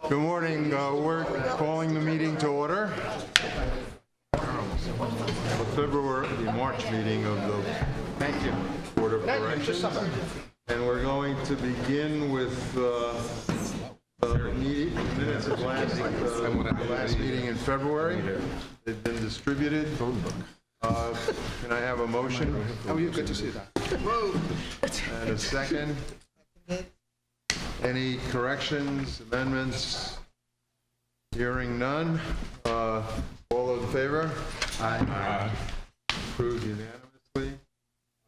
Good morning. We're calling the meeting to order. The March meeting of the Board of Correction. And we're going to begin with the minutes of last meeting in February. They've been distributed. Can I have a motion? Oh, you good to see that. And a second. Any corrections, amendments? Hearing none. All in favor? Aye. Approved unanimously.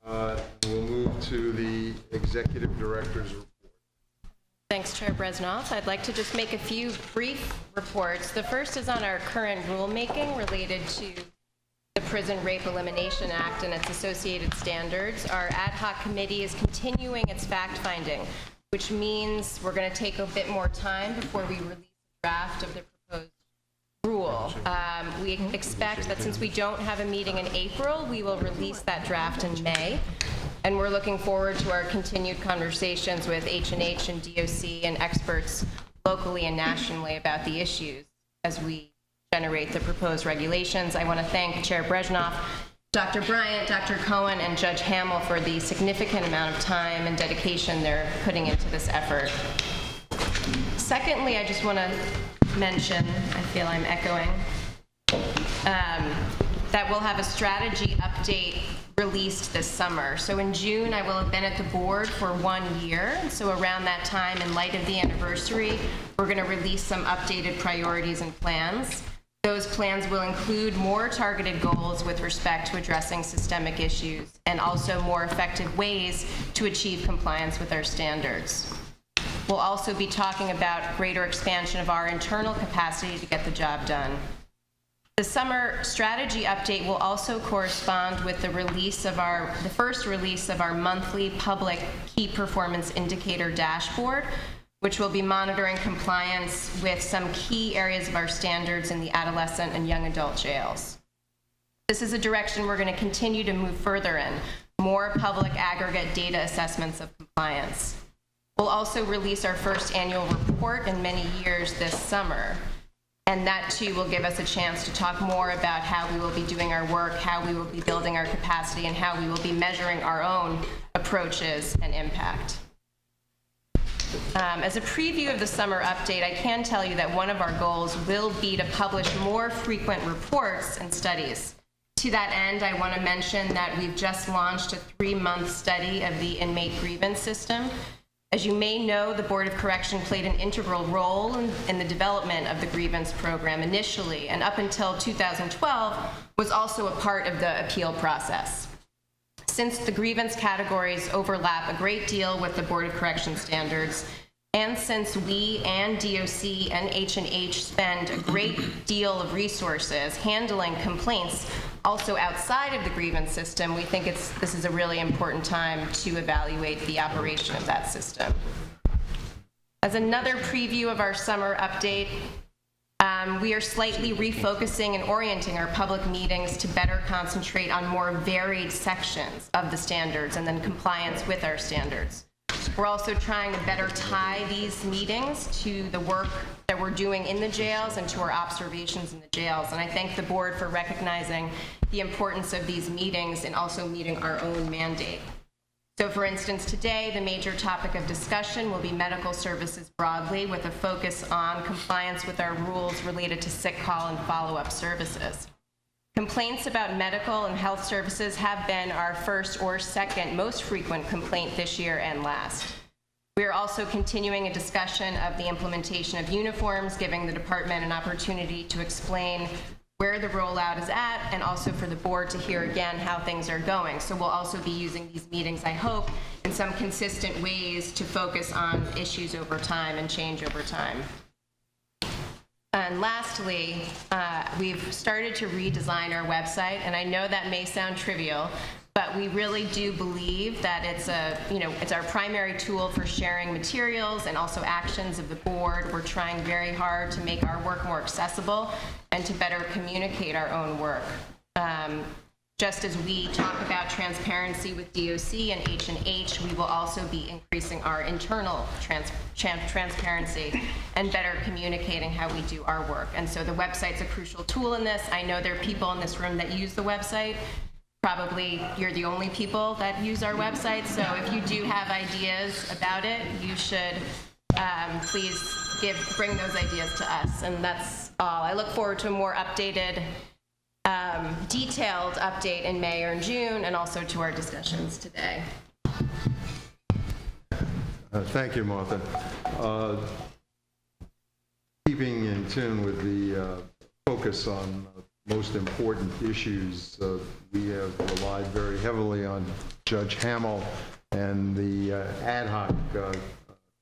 We'll move to the Executive Director's report. Thanks, Chair Bresnoff. I'd like to just make a few brief reports. The first is on our current rulemaking related to the Prison Rape Elimination Act and its associated standards. Our ad hoc committee is continuing its fact-finding, which means we're going to take a bit more time before we release a draft of the proposed rule. We expect that since we don't have a meeting in April, we will release that draft in May. And we're looking forward to our continued conversations with H&H and DOC and experts locally and nationally about the issues as we generate the proposed regulations. I want to thank Chair Bresnoff, Dr. Bryant, Dr. Cohen, and Judge Hamill for the significant amount of time and dedication they're putting into this effort. Secondly, I just want to mention, I feel I'm echoing, that we'll have a strategy update released this summer. So in June, I will have been at the board for 1 year. So around that time, in light of the anniversary, we're going to release some updated priorities and plans. Those plans will include more targeted goals with respect to addressing systemic issues and also more effective ways to achieve compliance with our standards. We'll also be talking about greater expansion of our internal capacity to get the job done. The summer strategy update will also correspond with the first release of our monthly public key performance indicator dashboard, which will be monitoring compliance with some key areas of our standards in the adolescent and young adult jails. This is a direction we're going to continue to move further in, more public aggregate data assessments of compliance. We'll also release our first annual report in many years this summer, and that too will give us a chance to talk more about how we will be doing our work, how we will be building our capacity, and how we will be measuring our own approaches and impact. As a preview of the summer update, I can tell you that one of our goals will be to publish more frequent reports and studies. To that end, I want to mention that we've just launched a 3-month study of the inmate grievance system. As you may know, the Board of Correction played an integral role in the development of the grievance program initially, and up until 2012 was also a part of the appeal process. Since the grievance categories overlap a great deal with the Board of Correction standards, and since we and DOC and H&H spend a great deal of resources handling complaints also outside of the grievance system, we think this is a really important time to evaluate the operation of that system. As another preview of our summer update, we are slightly refocusing and orienting our public meetings to better concentrate on more varied sections of the standards and then compliance with our standards. We're also trying to better tie these meetings to the work that we're doing in the jails and to our observations in the jails. And I thank the board for recognizing the importance of these meetings and also meeting our own mandate. So for instance, today, the major topic of discussion will be medical services broadly, with a focus on compliance with our rules related to sick call and follow-up services. Complaints about medical and health services have been our first or second most frequent complaint this year and last. We are also continuing a discussion of the implementation of uniforms, giving the department an opportunity to explain where the rollout is at, and also for the board to hear again how things are going. So we'll also be using these meetings, I hope, in some consistent ways to focus on issues over time and change over time. And lastly, we've started to redesign our website, and I know that may sound trivial, but we really do believe that it's our primary tool for sharing materials and also actions of the board. We're trying very hard to make our work more accessible and to better communicate our own work. just as we talk about transparency with DOC and H&H, we will also be increasing our internal transparency and better communicating how we do our work. And so the website's a crucial tool in this. I know there are people in this room that use the website. Probably you're the only people that use our website, so if you do have ideas about it, you should please bring those ideas to us. And that's all. I look forward to a more updated, detailed update in May or in June, and also to our discussions today. Thank you, Martha. Keeping in tune with the focus on most important issues, we have relied very heavily on Judge Hamill and the ad hoc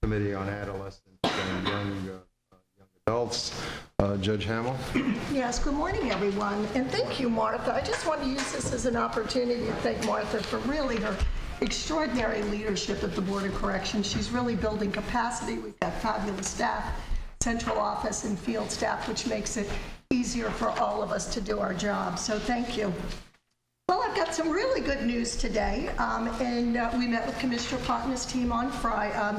Committee on Adolescents and Young Adults. Judge Hamill? Yes, good morning, everyone, and thank you, Martha. I just want to use this as an opportunity to thank Martha for really her extraordinary leadership at the Board of Correction. She's really building capacity. We've got fabulous staff, central office and field staff, which makes it easier for all of us to do our job. So thank you. Well, I've got some really good news today, and we met with Commissioner Pott and his team on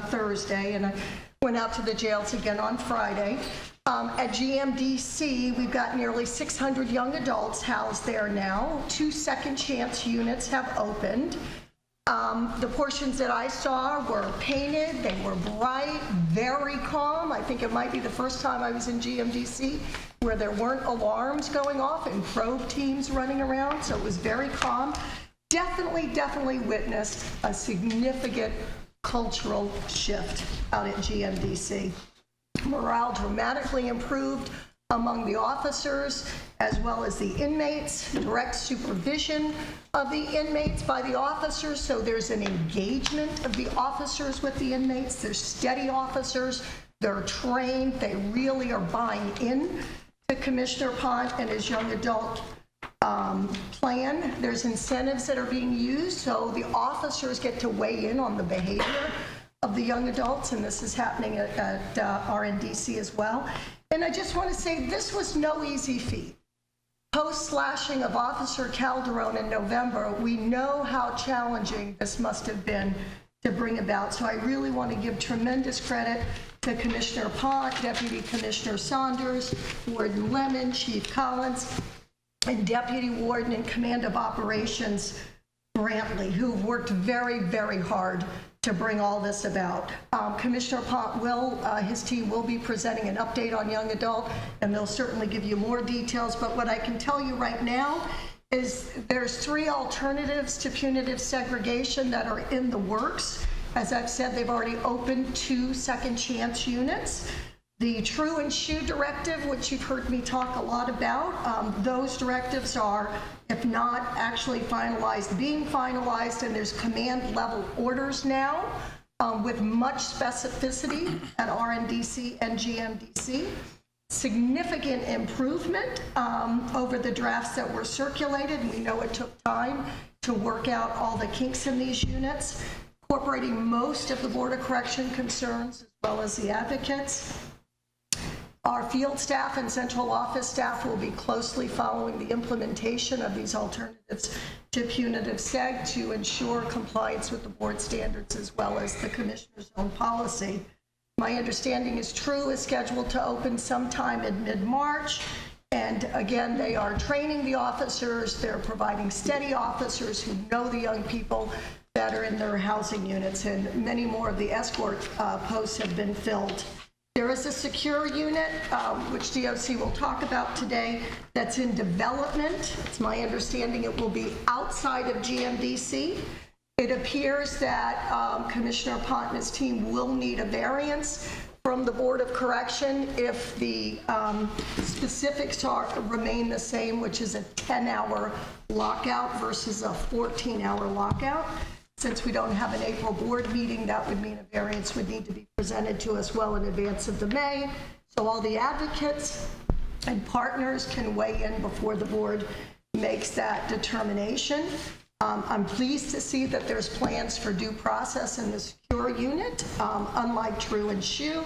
Thursday, and I went out to the jails again on Friday. At GMDC, we've got nearly 600 young adults housed there now. 2 second chance units have opened. The portions that I saw were painted, they were bright, very calm. I think it might be the first time I was in GMDC where there weren't alarms going off and probe teams running around, so it was very calm. Definitely witnessed a significant cultural shift out at GMDC. Morale dramatically improved among the officers as well as the inmates, direct supervision of the inmates by the officers, so there's an engagement of the officers with the inmates. They're steady officers, they're trained, they really are buying in to Commissioner Pott and his young adult plan. There's incentives that are being used, so the officers get to weigh in on the behavior of the young adults, and this is happening at RNDC as well. And I just want to say this was no easy feat. Post-slashing of Officer Calderon in November, we know how challenging this must have been to bring about. So I really want to give tremendous credit to Commissioner Pott, Deputy Commissioner Saunders, Warden Lemon, Chief Collins, and Deputy Warden in Command of Operations Brantley, who've worked very hard to bring all this about. Commissioner Pott his team will be presenting an update on young adult, and they'll certainly give you more details, but what I can tell you right now is there's 3 alternatives to punitive segregation that are in the works. As I've said, they've already opened 2 second chance units. The True and Shoe Directive, which you've heard me talk a lot about, those directives are, if not actually finalized, being finalized, and there's command level orders now with much specificity at RNDC and GMDC. Significant improvement over the drafts that were circulated, and we know it took time to work out all the kinks in these units, incorporating most of the Board of Correction concerns as well as the advocates. Our field staff and central office staff will be closely following the implementation of these alternatives to punitive seg to ensure compliance with the board standards as well as the commissioner's own policy. My understanding is True is scheduled to open sometime in mid-March. And again, they are training the officers. They're providing steady officers who know the young people that are in their housing units, and many more of the escort posts have been filled. There is a secure unit, which DOC will talk about today, that's in development. It's my understanding it will be outside of GMDC. It appears that Commissioner Pott and his team will need a variance from the Board of Correction if the specifics remain the same, which is a 10-hour lockout versus a 14-hour lockout. Since we don't have an April board meeting, that would mean a variance would need to be presented to us well in advance of the May. So all the advocates and partners can weigh in before the board makes that determination. I'm pleased to see that there's plans for due process in the secure unit, unlike True and Shoe.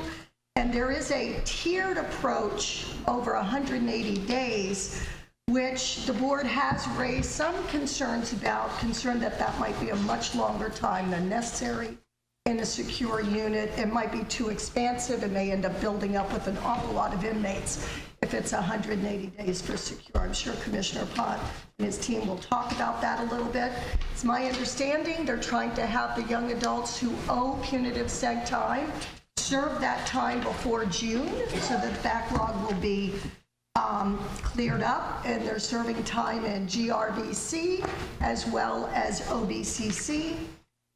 And there is a tiered approach over 180 days which the board has raised some concerns about, concerned that that might be a much longer time than necessary in a secure unit. It might be too expansive and may end up building up with an awful lot of inmates if it's 180 days for secure. I'm sure Commissioner Pott and his team will talk about that a little bit. It's my understanding they're trying to have the young adults who owe punitive seg time serve that time before June, so that the backlog will be cleared up, and they're serving time in GRVC as well as OBCC.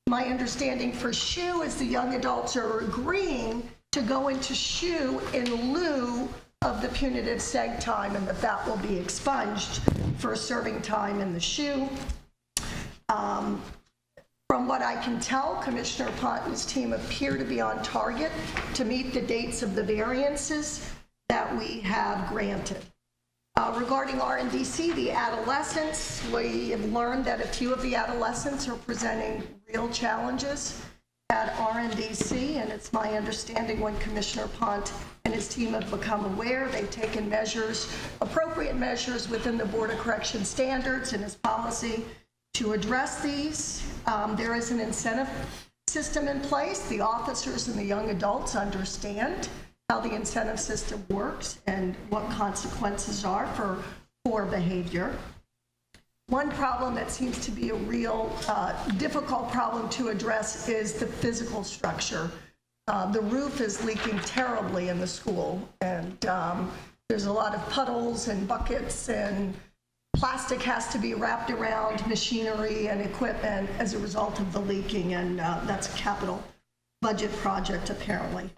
My understanding for SHU is the young adults are agreeing to go into SHU in lieu of the punitive seg time, and that will be expunged for serving time in the SHU. From what I can tell, Commissioner Pott and his team appear to be on target to meet the dates of the variances that we have granted. Regarding RNDC, the adolescents, we have learned that a few of the adolescents are presenting real challenges at RNDC, and it's my understanding when Commissioner Pont and his team have become aware, they've taken measures, appropriate measures within the Board of Correction standards and his policy to address these. There is an incentive system in place. The officers and the young adults understand how the incentive system works and what consequences are for poor behavior. One problem that seems to be a real difficult problem to address is the physical structure. The roof is leaking terribly in the school, and there's a lot of puddles and buckets, and plastic has to be wrapped around machinery and equipment as a result of the leaking, and that's a capital budget project apparently.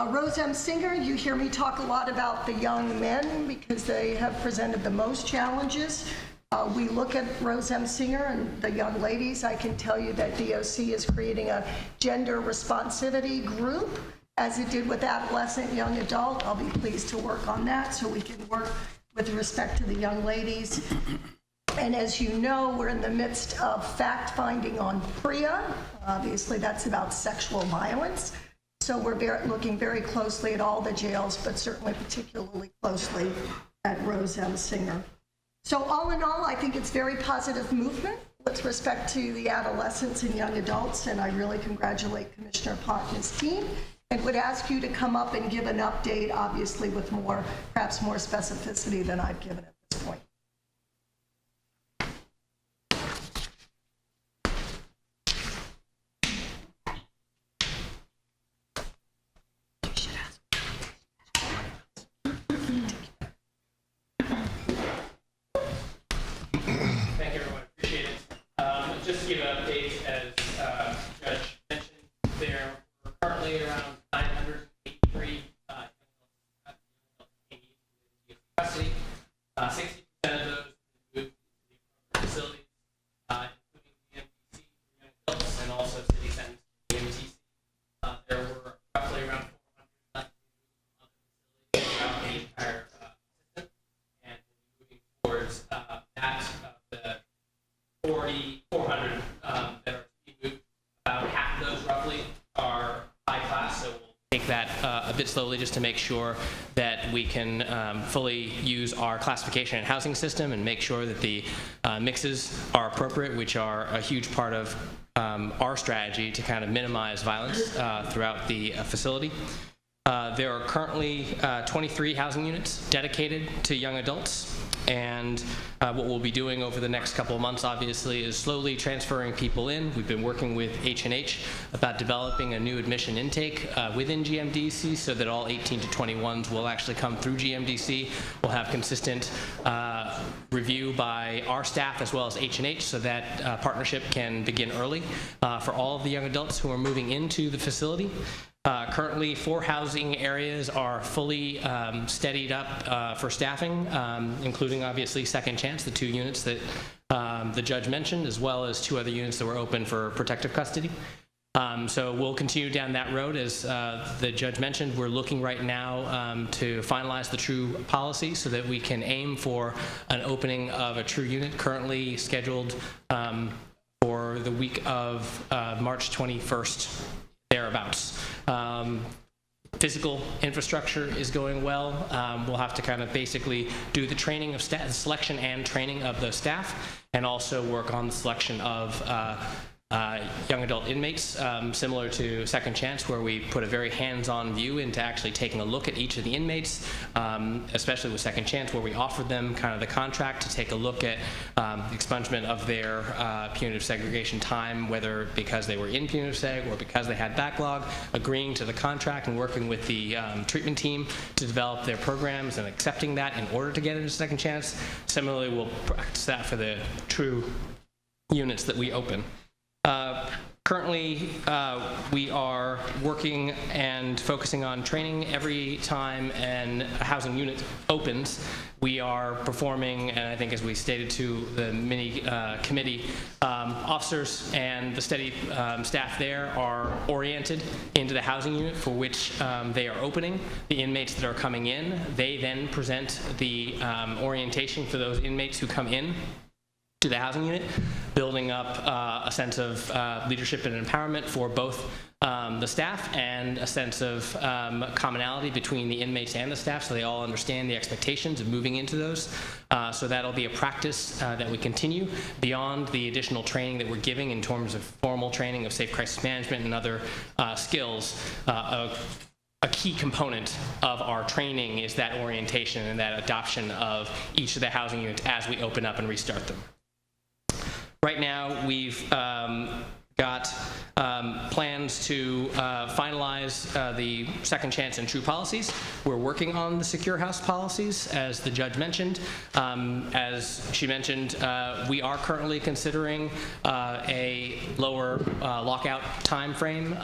Rose M. Singer, you hear me talk a lot about the young men because they have presented the most challenges. We look at Rose M. Singer and the young ladies. I can tell you that DOC is creating a gender responsivity group, as it did with adolescent, young adult. I'll be pleased to work on that so we can work with respect to the young ladies. And as you know, we're in the midst of fact-finding on PREA. Obviously, that's about sexual violence. So we're looking very closely at all the jails, but certainly particularly closely at Rose M. Singer. So all in all, I think it's very positive movement with respect to the adolescents and young adults, and I really congratulate Commissioner Pott and his team, and would ask you to come up and give an update, obviously with more, perhaps more specificity than I've given at this point. Just to give an update, as Judge mentioned, there were currently around 983 in custody. 60% of those moved to the facilities, including the MTC for young adults and also city sentenced to the MTC. There were roughly around 400 left from other facilities throughout the entire system, and moving towards the 400 that are to be moved. About half of those roughly are high class, so we'll take that a bit slowly just to make sure that we can fully use our classification and housing system and make sure that the mixes are appropriate, which are a huge part of our strategy to kind of minimize violence throughout the facility. There are currently 23 housing units dedicated to young adults. And what we'll be doing over the next couple of months, obviously, is slowly transferring people in. We've been working with H&H about developing a new admission intake within GMDC so that all 18 to 21s will actually come through GMDC. We'll have consistent review by our staff as well as H&H so that partnership can begin early for all of the young adults who are moving into the facility. Currently, 4 housing areas are fully steadied up for staffing, including obviously Second Chance, the 2 units that the judge mentioned, as well as 2 other units that were open for protective custody. So we'll continue down that road. As the judge mentioned, we're looking right now to finalize the true policy so that we can aim for an opening of a true unit currently scheduled for the week of March 21st. Thereabouts. physical infrastructure is going well. We'll have to kind of basically do the training of staff, selection and training of the staff, and also work on the selection of young adult inmates, similar to Second Chance, where we put a very hands-on view into actually taking a look at each of the inmates, especially with Second Chance, where we offered them kind of the contract to take a look at the expungement of their punitive segregation time, whether because they were in punitive seg or because they had backlog, agreeing to the contract and working with the treatment team to develop their programs and accepting that in order to get into Second Chance. Similarly, we'll practice that for the true units that we open. Currently, we are working and focusing on training every time a housing unit opens. We are performing, and I think as we stated to the mini committee, officers and the steady staff there are oriented into the housing unit for which they are opening. The inmates that are coming in, they then present the orientation for those inmates who come in to the housing unit, building up a sense of leadership and empowerment for both the staff and a sense of commonality between the inmates and the staff, so they all understand the expectations of moving into those. So that'll be a practice that we continue beyond the additional training that we're giving in terms of formal training of safe crisis management and other skills. A key component of our training is that orientation and that adoption of each of the housing units as we open up and restart them. Right now, we've got plans to finalize the Second Chance and True policies. We're working on the secure house policies, as the judge mentioned. As she mentioned, we are currently considering a lower lockout time frame,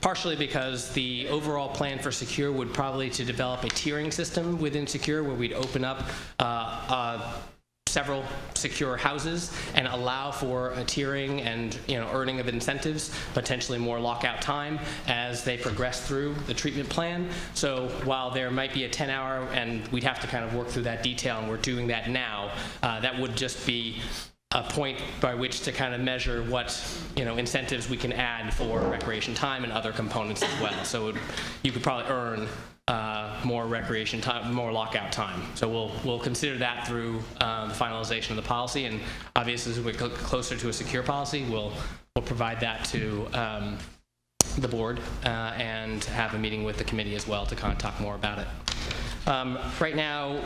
partially because the overall plan for secure would probably to develop a tiering system within secure where we'd open up several secure houses and allow for a tiering and earning of incentives, potentially more lockout time as they progress through the treatment plan. So while there might be a 10-hour, and we'd have to kind of work through that detail, and we're doing that now, that would just be a point by which to kind of measure what incentives we can add for recreation time and other components as well. So you could probably earn more recreation time, more lockout time. So we'll consider that through the finalization of the policy, and obviously as we get closer to a secure policy, we'll provide that to the board and have a meeting with the committee as well to kind of talk more about it. Right now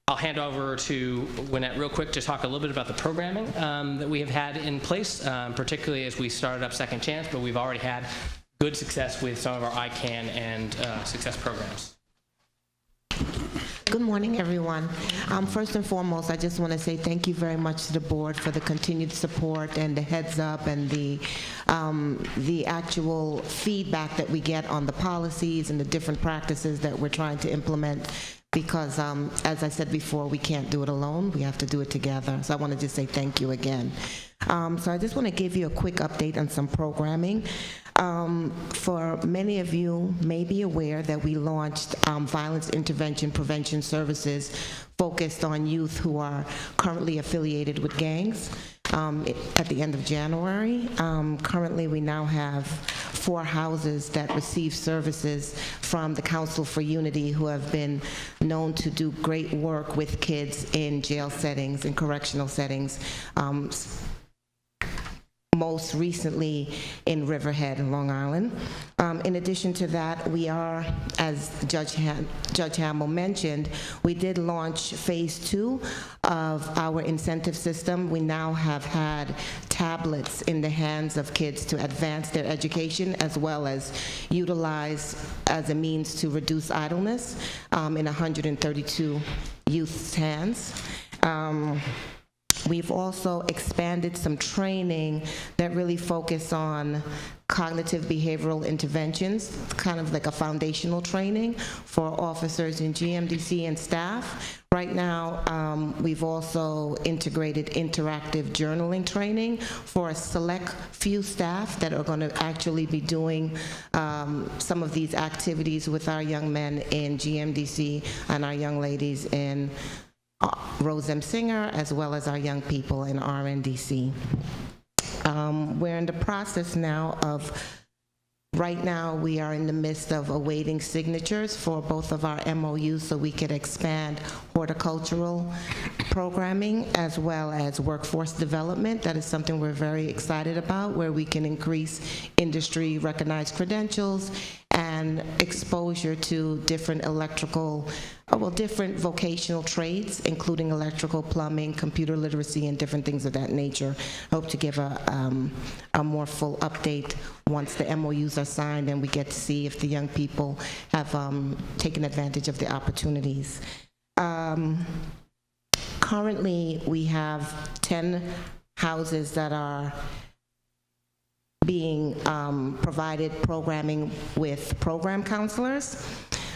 I'll hand over to Wynette real quick to talk a little bit about the programming that we have had in place, particularly as we started up Second Chance, but we've already had good success with some of our ICANN and success programs. Good morning, everyone. First and foremost, I just want to say thank you very much to the board for the continued support and the heads up and the actual feedback that we get on the policies and the different practices that we're trying to implement. Because, as I said before, we can't do it alone. We have to do it together. So I want to just say thank you again. So I just want to give you a quick update on some programming. For many of you may be aware that we launched violence intervention prevention services focused on youth who are currently affiliated with gangs at the end of January. Currently, we now have 4 houses that receive services from the Council for Unity, who have been known to do great work with kids in jail settings and correctional settings. Most recently in Riverhead, Long Island. In addition to that, we are, as Judge Hamill mentioned, we did launch phase 2 of our incentive system. We now have had tablets in the hands of kids to advance their education, as well as utilize as a means to reduce idleness in 132 youth's hands. We've also expanded some training that really focus on cognitive behavioral interventions, kind of like a foundational training for officers in GMDC and staff. Right now, we've also integrated interactive journaling training for a select few staff that are going to actually be doing some of these activities with our young men in GMDC and our young ladies in Rose M. Singer, as well as our young people in RNDC. We're in the process now of Right now, we are in the midst of awaiting signatures for both of our MOUs so we could expand horticultural programming as well as workforce development. That is something we're very excited about, where we can increase industry-recognized credentials and exposure to different different vocational trades, including electrical, plumbing, computer literacy, and different things of that nature. I hope to give a more full update once the MOUs are signed and we get to see if the young people have taken advantage of the opportunities. Currently, we have 10 houses that are being provided programming with program counselors.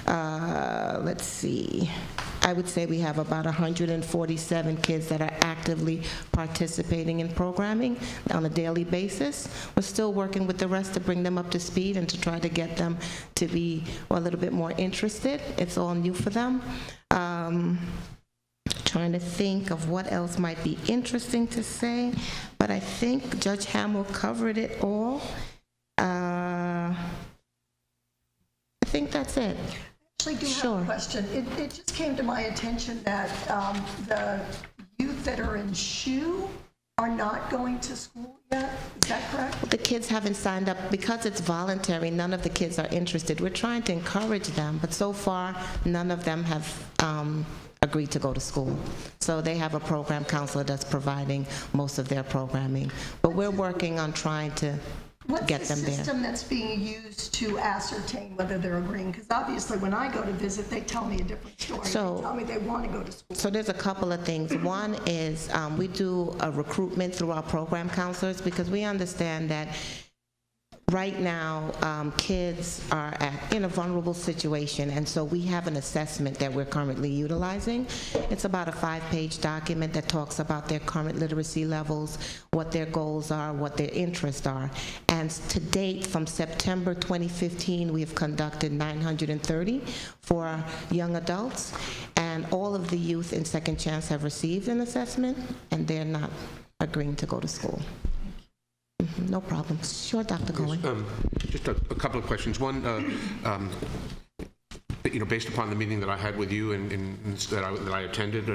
Let's see. I would say we have about 147 kids that are actively participating in programming on a daily basis. We're still working with the rest to bring them up to speed and to try to get them to be a little bit more interested. It's all new for them. Trying to think of what else might be interesting to say, but I think Judge Hamill covered it all. I think that's it. I actually do Sure. have a question. It just came to my attention that the youth that are in SHU are not going to school yet. Is that correct? The kids haven't signed up because it's voluntary. None of the kids are interested. We're trying to encourage them, but so far, none of them have agreed to go to school. So they have a program counselor that's providing most of their programming. But we're working on trying to get them What's the there. system that's being used to ascertain whether they're agreeing? Because obviously, when I go to visit, they tell me a different story. So- They tell me they want to go to school. So there's a couple of things. One is we do a recruitment through our program counselors because we understand that right now kids are in a vulnerable situation, and so we have an assessment that we're currently utilizing. It's about a 5-page document that talks about their current literacy levels, what their goals are, what their interests are. And to date, from September 2015, we have conducted 930 for young adults, and all of the youth in Second Chance have received an assessment, and they're not agreeing to go to school. No problem. Sure, Dr. Cohen. Just a couple of questions. One, based upon the meeting that I had with you and that I attended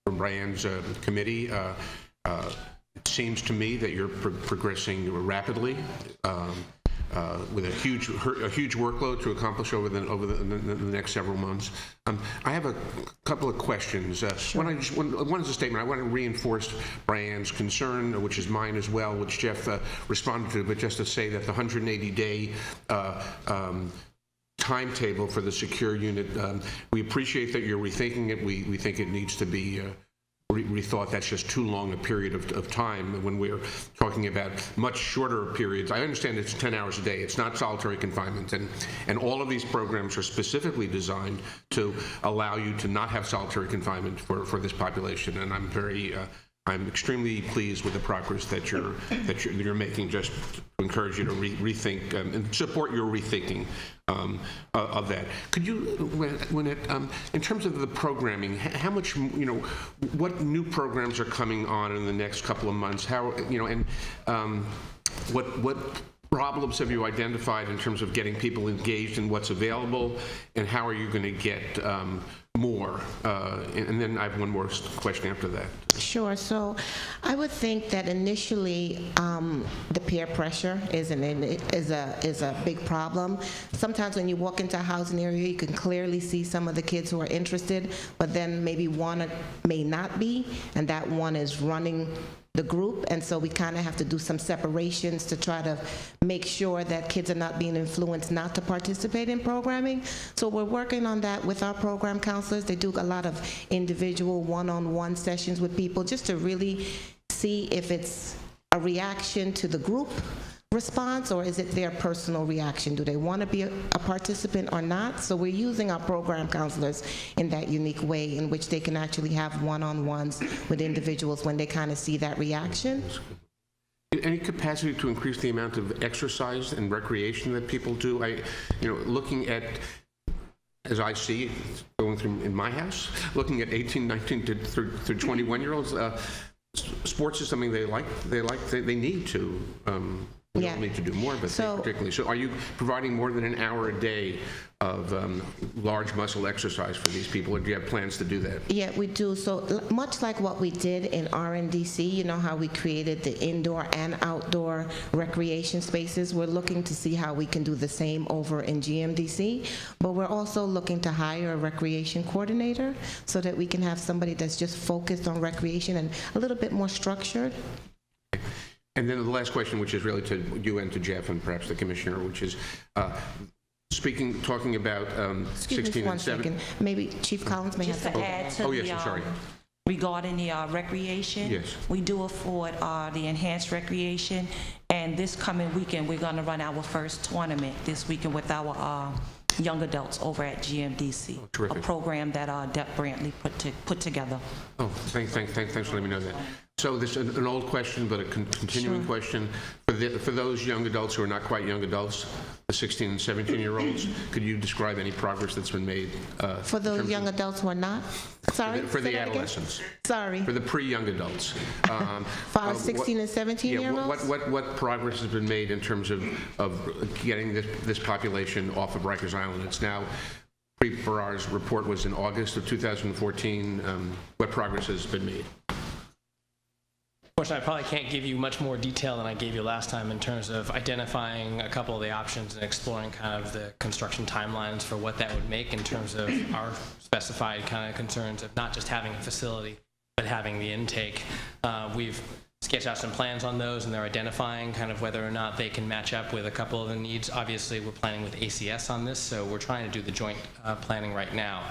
from Brian's committee, it seems to me that you're progressing rapidly with a huge workload to accomplish over the next several months. I have a couple of questions. One is a statement. I want to reinforce Brian's concern, which is mine as well, which Jeff responded to, but just to say that the 180-day timetable for the secure unit, we appreciate that you're rethinking it. We think it needs to be rethought. That's just too long a period of time when we're talking about much shorter periods. I understand it's 10 hours a day. It's not solitary confinement, and all of these programs are specifically designed to allow you to not have solitary confinement for this population. And I'm extremely pleased with the progress that you're making. Just to encourage you to rethink and support your rethinking of that. Could you, in terms of the programming, how much, what new programs are coming on in the next couple of months? How, and what problems have you identified in terms of getting people engaged in what's available, and how are you going to get more? And then I have one more question after that. Sure. So I would think that initially the peer pressure is a big problem. Sometimes when you walk into a housing area, you can clearly see some of the kids who are interested, but then maybe one may not be, and that one is running the group, and so we kind of have to do some separations to try to make sure that kids are not being influenced not to participate in programming. So we're working on that with our program counselors. They do a lot of individual one-on-one sessions with people just to really see if it's a reaction to the group response or is it their personal reaction. Do they want to be a participant or not? So we're using our program counselors in that unique way in which they can actually have one-on-ones with individuals when they kind of see that reaction. Any capacity to increase the amount of exercise and recreation that people do? Looking at, as I see going through in my house, looking at 18, 19 through 21-year-olds, sports is something they need to We Yeah. all need to do more, but So- particularly. So are you providing more than an hour a day of large muscle exercise for these people, or do you have plans to do that? Yeah, we do. So much like what we did in RNDC, you know how we created the indoor and outdoor recreation spaces? We're looking to see how we can do the same over in GMDC, but we're also looking to hire a recreation coordinator so that we can have somebody that's just focused on recreation and a little bit more structured. And then the last question, which is really to you and to Jeff and perhaps the commissioner, which is talking about Excuse 16 me one and 17. second. Maybe Chief Collins may have Just to something. add to Oh, yes, the, I'm sorry. regarding the recreation. Yes. We do afford the enhanced recreation, and this coming weekend, we're going to run our first tournament this weekend with our young adults over at GMDC. Oh, terrific. A program that Deb Brantley put together. Oh, thanks for letting me know that. So this is an old question, but a continuing question. For those young adults who are not quite young adults, the 16 and 17-year-olds, could you describe any progress that's been made? For those young adults who are not? Sorry? For say the that again? adolescents. Sorry. For the pre-young adults. For our 16 and 17-year-olds? What progress has been made in terms of getting this population off of Rikers Island? It's now, Farrar's report was in August of 2014. What progress has been made? Unfortunately, I probably can't give you much more detail than I gave you last time in terms of identifying a couple of the options and exploring kind of the construction timelines for what that would make in terms of our specified kind of concerns of not just having a facility, but having the intake. We've sketched out some plans on those, and they're identifying kind of whether or not they can match up with a couple of the needs. Obviously, we're planning with ACS on this, so we're trying to do the joint planning right now.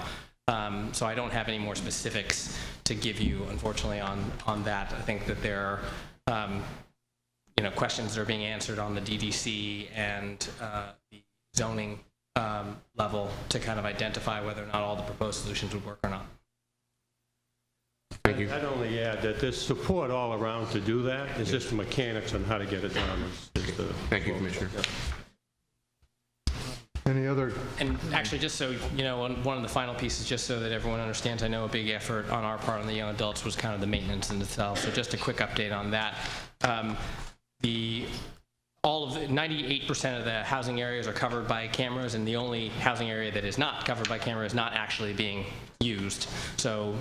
So I don't have any more specifics to give you, unfortunately, on that. I think that there are, questions that are being answered on the DDC and the zoning level to kind of identify whether or not all the proposed solutions would work or not. Thank you. I'd only add that there's support all around to do that. It's just the mechanics on how to get it done. Thank you, Commissioner. Any other, And actually, just so you know, one of the final pieces, just so that everyone understands, I know a big effort on our part on the young adults was kind of the maintenance in itself. So just a quick update on that. 98% of the housing areas are covered by cameras, and the only housing area that is not covered by camera is not actually being used. So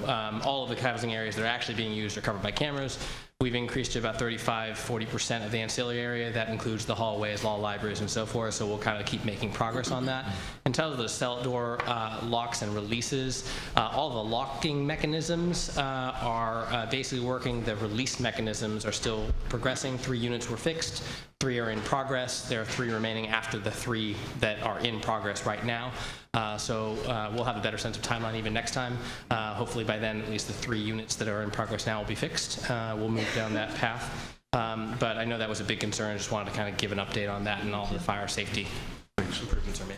all of the housing areas that are actually being used are covered by cameras. We've increased to about 35–40% of the ancillary area. That includes the hallways, law libraries, and so forth. So we'll kind of keep making progress on that. In terms of the cell door locks and releases, all the locking mechanisms are basically working. The release mechanisms are still progressing. 3 units were fixed. 3 are in progress. There are 3 remaining after the 3 that are in progress right now. So we'll have a better sense of timeline even next time. Hopefully by then, at least the 3 units that are in progress now will be fixed. We'll move down that path. But I know that was a big concern. I just wanted to kind of give an update on that, and all the fire safety improvements are made.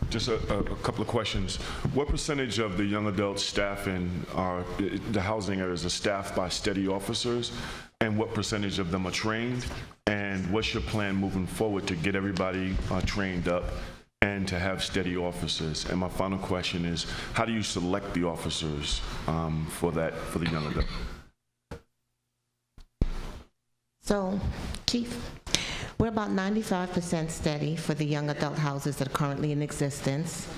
Just a couple of questions. What percentage of the young adult staffing are, the housing areas are staffed by steady officers? And what percentage of them are trained? And what's your plan moving forward to get everybody trained up and to have steady officers? And my final question is, how do you select the officers for the young adult? So, Chief, we're about 95% steady for the young adult houses that are currently in existence.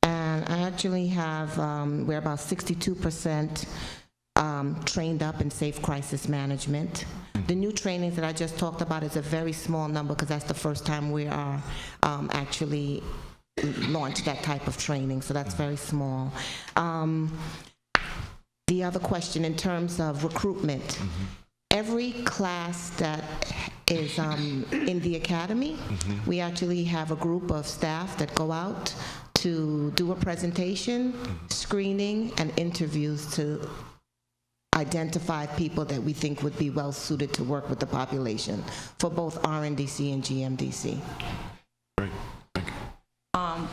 And I actually have, we're about 62% trained up in safe crisis management. The new trainings that I just talked about is a very small number because that's the first time we are actually launched that type of training, so that's very small. The other question in terms of recruitment, every class that is in the academy, we actually have a group of staff that go out to do a presentation, screening, and interviews to identify people that we think would be well suited to work with the population for both RNDC and GMDC. Great, thank you.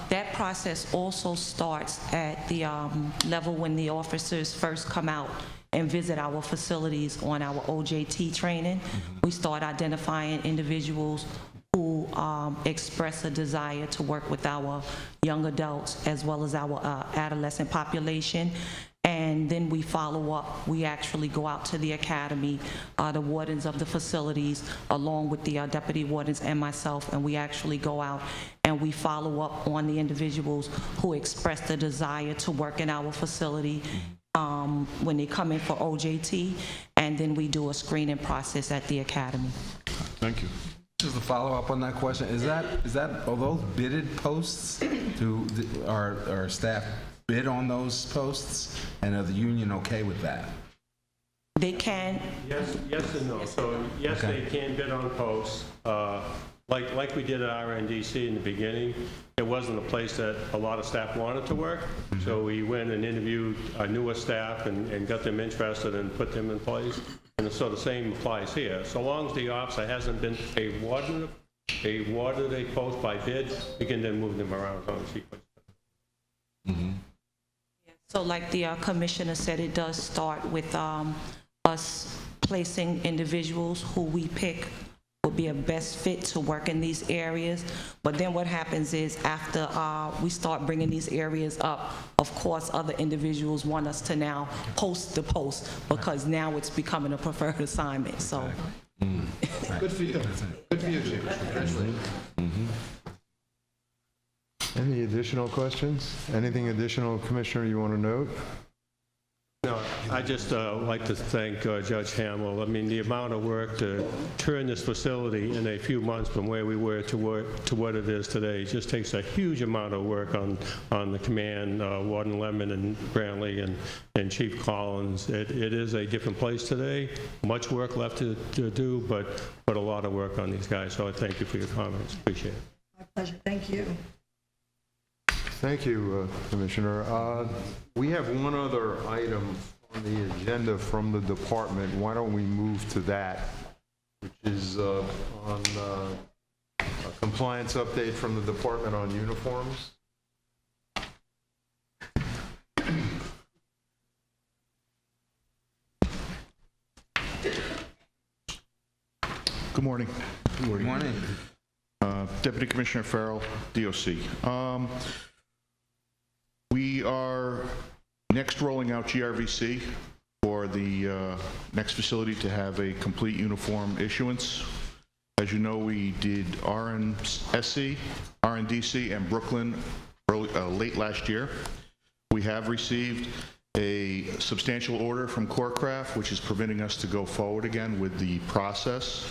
That process also starts at the level when the officers first come out and visit our facilities on our OJT training. We start identifying individuals who express a desire to work with our young adults as well as our adolescent population. and then we follow up. We actually go out to the academy, the wardens of the facilities, along with the deputy wardens and myself, and we actually go out and we follow up on the individuals who express the desire to work in our facility when they come in for OJT, and then we do a screening process at the academy. Thank you. Just a follow-up on that question, are those bidded posts? Are staff bid on those posts, and are the union okay with that? They can, Yes and no. So yes, Okay. they can bid on posts. Like we did at RNDC in the beginning, it wasn't a place that a lot of staff wanted to work. So we went and interviewed our newer staff and got them interested and put them in place. And so the same applies here. So long as the officer hasn't been awarded a post by bid, we can then move them around on the sequence. so like the commissioner said, it does start with us placing individuals who we pick would be a best fit to work in these areas. But then what happens is after we start bringing these areas up, of course, other individuals want us to now post the post because now it's becoming a preferred assignment, so. Good for you. Good for you, Chief. Congratulations. Any additional questions? Anything additional, Commissioner, you want to note? No, I just like to thank Judge Hamill. I mean, the amount of work to turn this facility in a few months from where we were to what it is today just takes a huge amount of work on the command, Warden Lemon and Brantley and Chief Collins. It is a different place today. Much work left to do, but a lot of work on these guys. So I thank you for your comments. Appreciate it. My pleasure, thank you. Thank you, Commissioner. We have one other item on the agenda from the department. Why don't we move to that, which is on a compliance update from the department on uniforms? Good morning. Good morning. Deputy Commissioner Farrell, DOC. We are next rolling out GRVC for the next facility to have a complete uniform issuance. As you know, we did RNSC, RNDC, and Brooklyn late last year. We have received a substantial order from Corecraft, which is permitting us to go forward again with the process.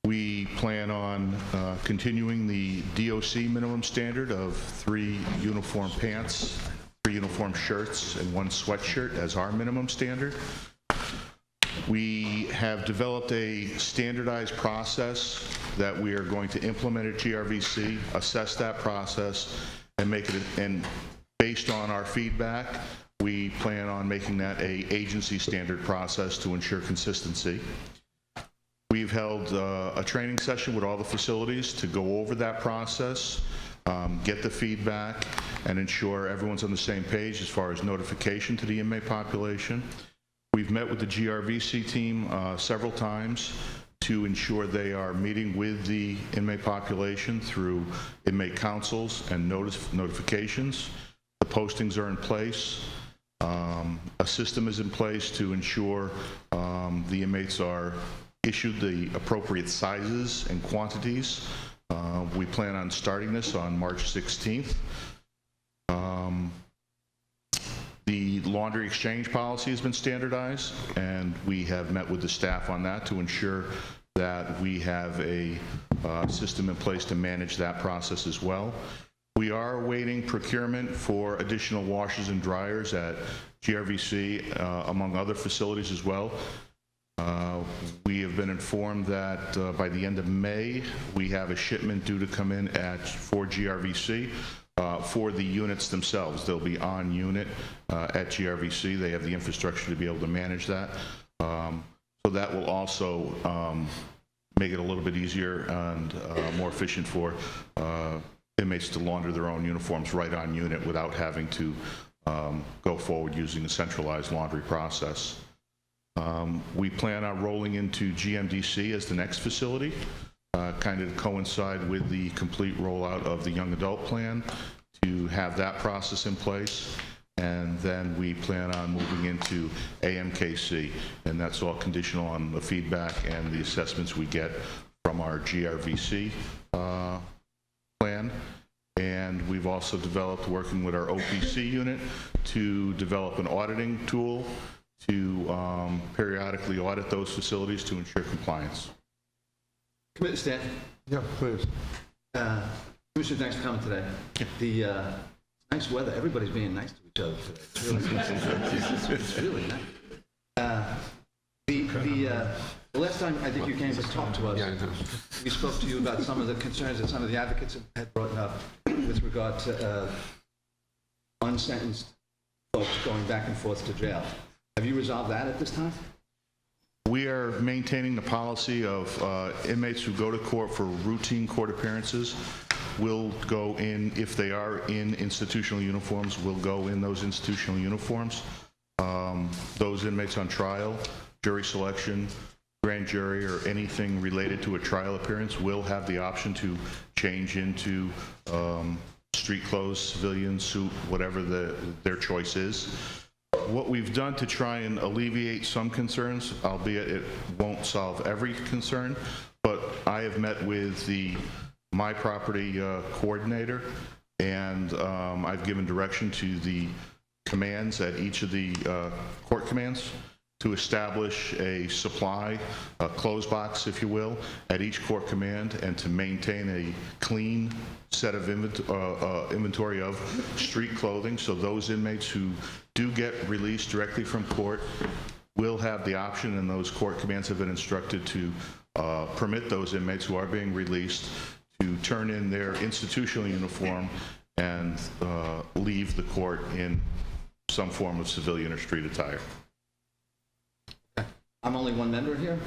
We plan on continuing the DOC minimum standard of 3 uniform pants, 3 uniform shirts, and 1 sweatshirt as our minimum standard. We have developed a standardized process that we are going to implement at GRVC, assess that process, and make it, and based on our feedback, we plan on making that a agency standard process to ensure consistency. We've held a training session with all the facilities to go over that process, get the feedback, and ensure everyone's on the same page as far as notification to the inmate population. We've met with the GRVC team several times to ensure they are meeting with the inmate population through inmate councils and notifications. The postings are in place. A system is in place to ensure the inmates are issued the appropriate sizes and quantities. We plan on starting this on March 16th. The laundry exchange policy has been standardized, and we have met with the staff on that to ensure that we have a system in place to manage that process as well. We are awaiting procurement for additional washers and dryers at GRVC, among other facilities as well. We have been informed that by the end of May, we have a shipment due to come in for GRVC for the units themselves. They'll be on unit at GRVC. They have the infrastructure to be able to manage that. So that will also make it a little bit easier and more efficient for inmates to launder their own uniforms right on unit without having to go forward using a centralized laundry process. We plan on rolling into GMDC as the next facility, kind of coincide with the complete rollout of the young adult plan to have that process in place. and then we plan on moving into AMKC, and that's all conditional on the feedback and the assessments we get from our GRVC plan. And we've also developed, working with our OPC unit, to develop an auditing tool to periodically audit those facilities to ensure compliance. Commissioner Stan. Yeah, please. Commissioner, thanks for coming today. The nice weather, everybody's being nice to each other today. It's really nice. The last time I think you came to talk to us, we spoke to you about some of the concerns that some of the advocates had brought up with regard to unsentenced folks going back and forth to jail. Have you resolved that at this time? We are maintaining the policy of inmates who go to court for routine court appearances will go in, if they are in institutional uniforms, will go in those institutional uniforms. Those inmates on trial, jury selection, grand jury, or anything related to a trial appearance will have the option to change into street clothes, civilian suit, whatever their choice is. What we've done to try and alleviate some concerns, albeit it won't solve every concern, but I have met with the My Property coordinator, and I've given direction to the commands at each of the court commands to establish a supply, a clothes box, if you will, at each court command, and to maintain a clean set of inventory of street clothing, so those inmates who do get released directly from court will have the option, and those court commands have been instructed to permit those inmates who are being released to turn in their institutional uniform and leave the court in some form of civilian or street attire. I'm only one member here.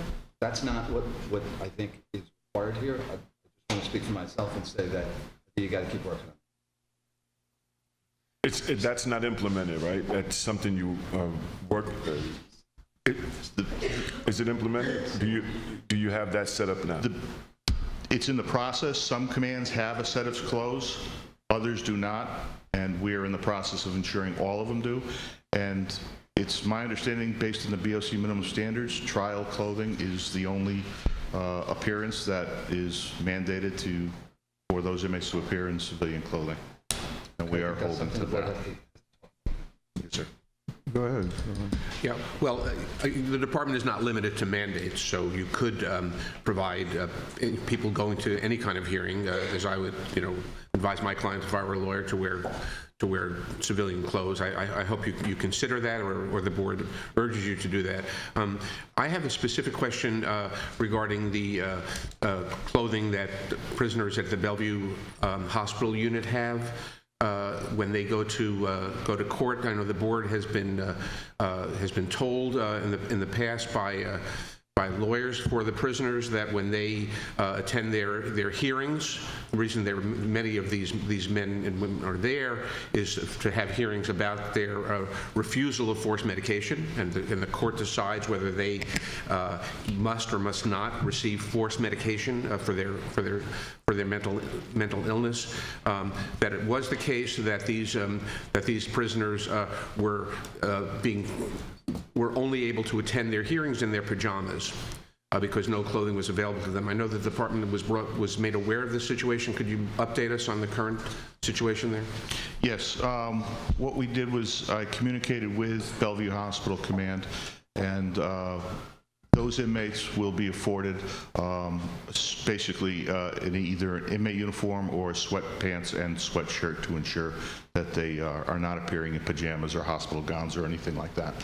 That's not what I think is required here. I just want to speak for myself and say that you got to keep working on it. That's not implemented, right? That's something you work. Is it implemented? Do you have that set up now? It's in the process. Some commands have a set of clothes, others do not, and we're in the process of ensuring all of them do. And it's my understanding, based on the BOC minimum standards, trial clothing is the only appearance that is mandated for those inmates to appear in civilian clothing. And we are holding to that. Yes, sir. Go ahead. Yeah, well, the department is not limited to mandates, so you could provide people going to any kind of hearing, as I would, advise my clients if I were a lawyer to wear civilian clothes. I hope you consider that, or the board urges you to do that. I have a specific question regarding the clothing that prisoners at the Bellevue Hospital unit have. When they go to court. I know the board has been told in the past by lawyers for the prisoners that when they attend their hearings, the reason many of these men and women are there is to have hearings about their refusal of forced medication, and the court decides whether they must or must not receive forced medication for their mental illness. That it was the case that these prisoners were only able to attend their hearings in their pajamas because no clothing was available to them. I know that the department was made aware of this situation. Could you update us on the current situation there? Yes. What we did was I communicated with Bellevue Hospital Command, and those inmates will be afforded basically in either an inmate uniform or sweatpants and sweatshirt to ensure that they are not appearing in pajamas or hospital gowns or anything like that.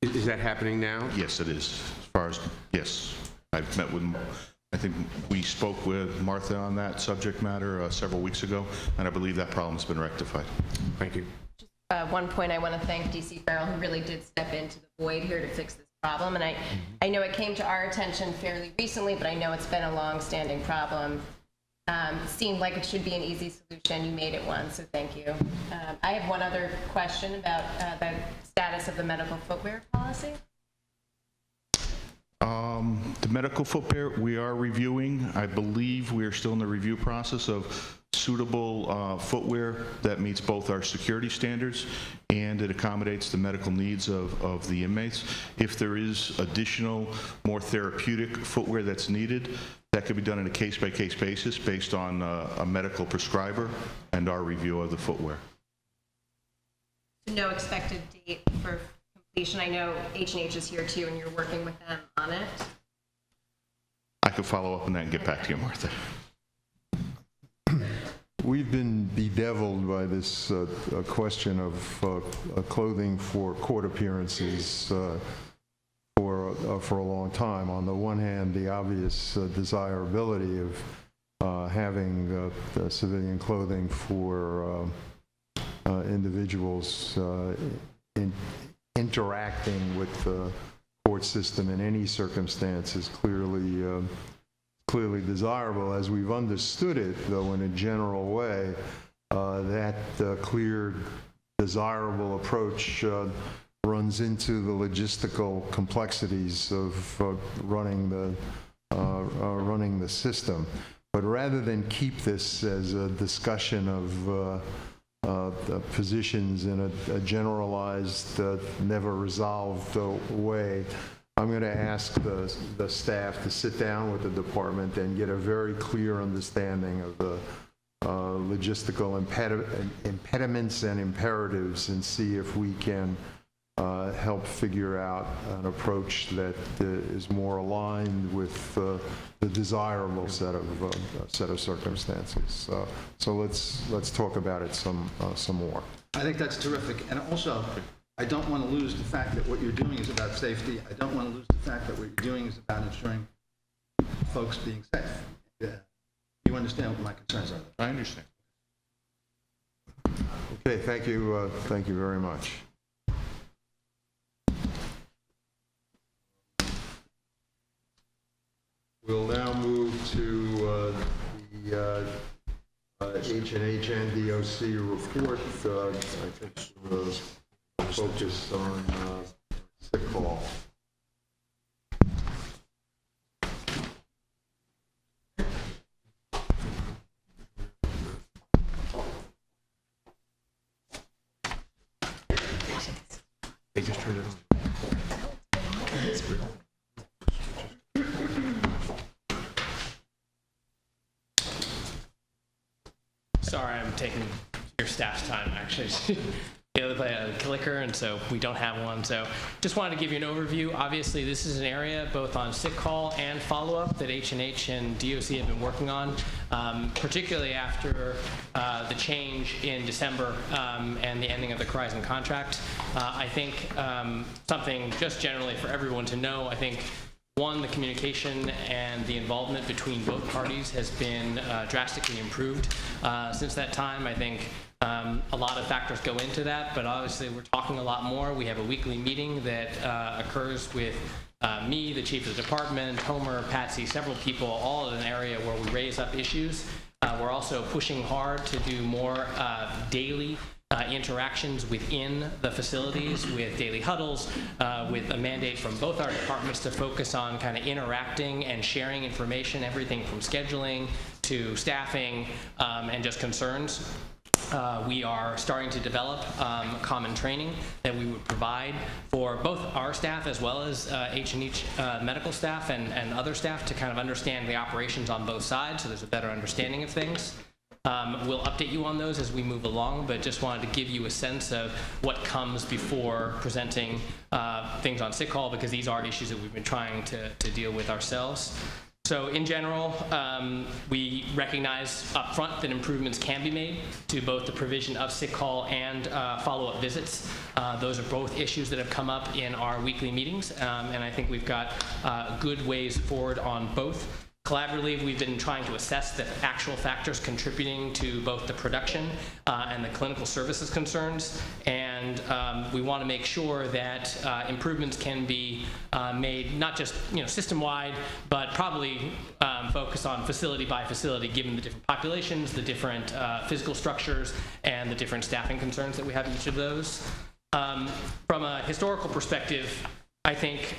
Is that happening now? Yes, it is. As far as, yes. I've met with, I think we spoke with Martha on that subject matter several weeks ago, and I believe that problem has been rectified. Thank you. One point, I want to thank DC Farrell, who really did step into the void here to fix this problem. And I know it came to our attention fairly recently, but I know it's been a long-standing problem. It seemed like it should be an easy solution. You made it one, so thank you. I have one other question about the status of the medical footwear policy. The medical footwear we are reviewing. I believe we are still in the review process of suitable footwear that meets both our security standards and it accommodates the medical needs of the inmates. If there is additional, more therapeutic footwear that's needed, that could be done on a case-by-case basis based on a medical prescriber and our review of the footwear. No expected date for completion. I know H&H is here too, and you're working with them on it. I could follow up on that and get back to you, Martha. We've been bedeviled by this question of clothing for court appearances for a long time. On the one hand, the obvious desirability of having civilian clothing for individuals interacting with the court system in any circumstance is clearly desirable. As we've understood it, though, in a general way, that clear, desirable approach runs into the logistical complexities of running the system. But rather than keep this as a discussion of the positions in a generalized, never resolved way, I'm going to ask the staff to sit down with the department and get a very clear understanding of the logistical impediments and imperatives and see if we can help figure out an approach that is more aligned with the desirable set of circumstances. So let's talk about it some more. I think that's terrific. And also, I don't want to lose the fact that what you're doing is about safety. I don't want to lose the fact that what you're doing is about ensuring folks being safe. Yeah. You understand what my concerns are? I understand. Okay, thank you very much. We'll now move to the H&H and DOC report. I think we'll focus on sick call. They just turned it on. Sorry, I'm taking your staff's time, actually. The other play a clicker, and so we don't have one. So just wanted to give you an overview. Obviously, this is an area both on sick call and follow-up that H&H and DOC have been working on, particularly after the change in December and the ending of the Horizon contract. I think something just generally for everyone to know, I think one, the communication and the involvement between both parties has been drastically improved since that time. I think a lot of factors go into that, but obviously we're talking a lot more. We have a weekly meeting that occurs with me, the chief of the department, Homer, Patsy, several people, all in an area where we raise up issues. We're also pushing hard to do more daily interactions within the facilities with daily huddles, with a mandate from both our departments to focus on kind of interacting and sharing information, everything from scheduling to staffing and just concerns. We are starting to develop common training that we would provide for both our staff as well as H&H medical staff and other staff to kind of understand the operations on both sides, so there's a better understanding of things. We'll update you on those as we move along, but just wanted to give you a sense of what comes before presenting things on sick call, because these are issues that we've been trying to deal with ourselves. So in general, we recognize up front that improvements can be made to both the provision of sick call and follow-up visits. Those are both issues that have come up in our weekly meetings, and I think we've got good ways forward on both. Collaboratively, we've been trying to assess the actual factors contributing to both the production and the clinical services concerns, and we want to make sure that improvements can be made not just system-wide, but probably focus on facility by facility, given the different populations, the different physical structures, and the different staffing concerns that we have in each of those. From a historical perspective, I think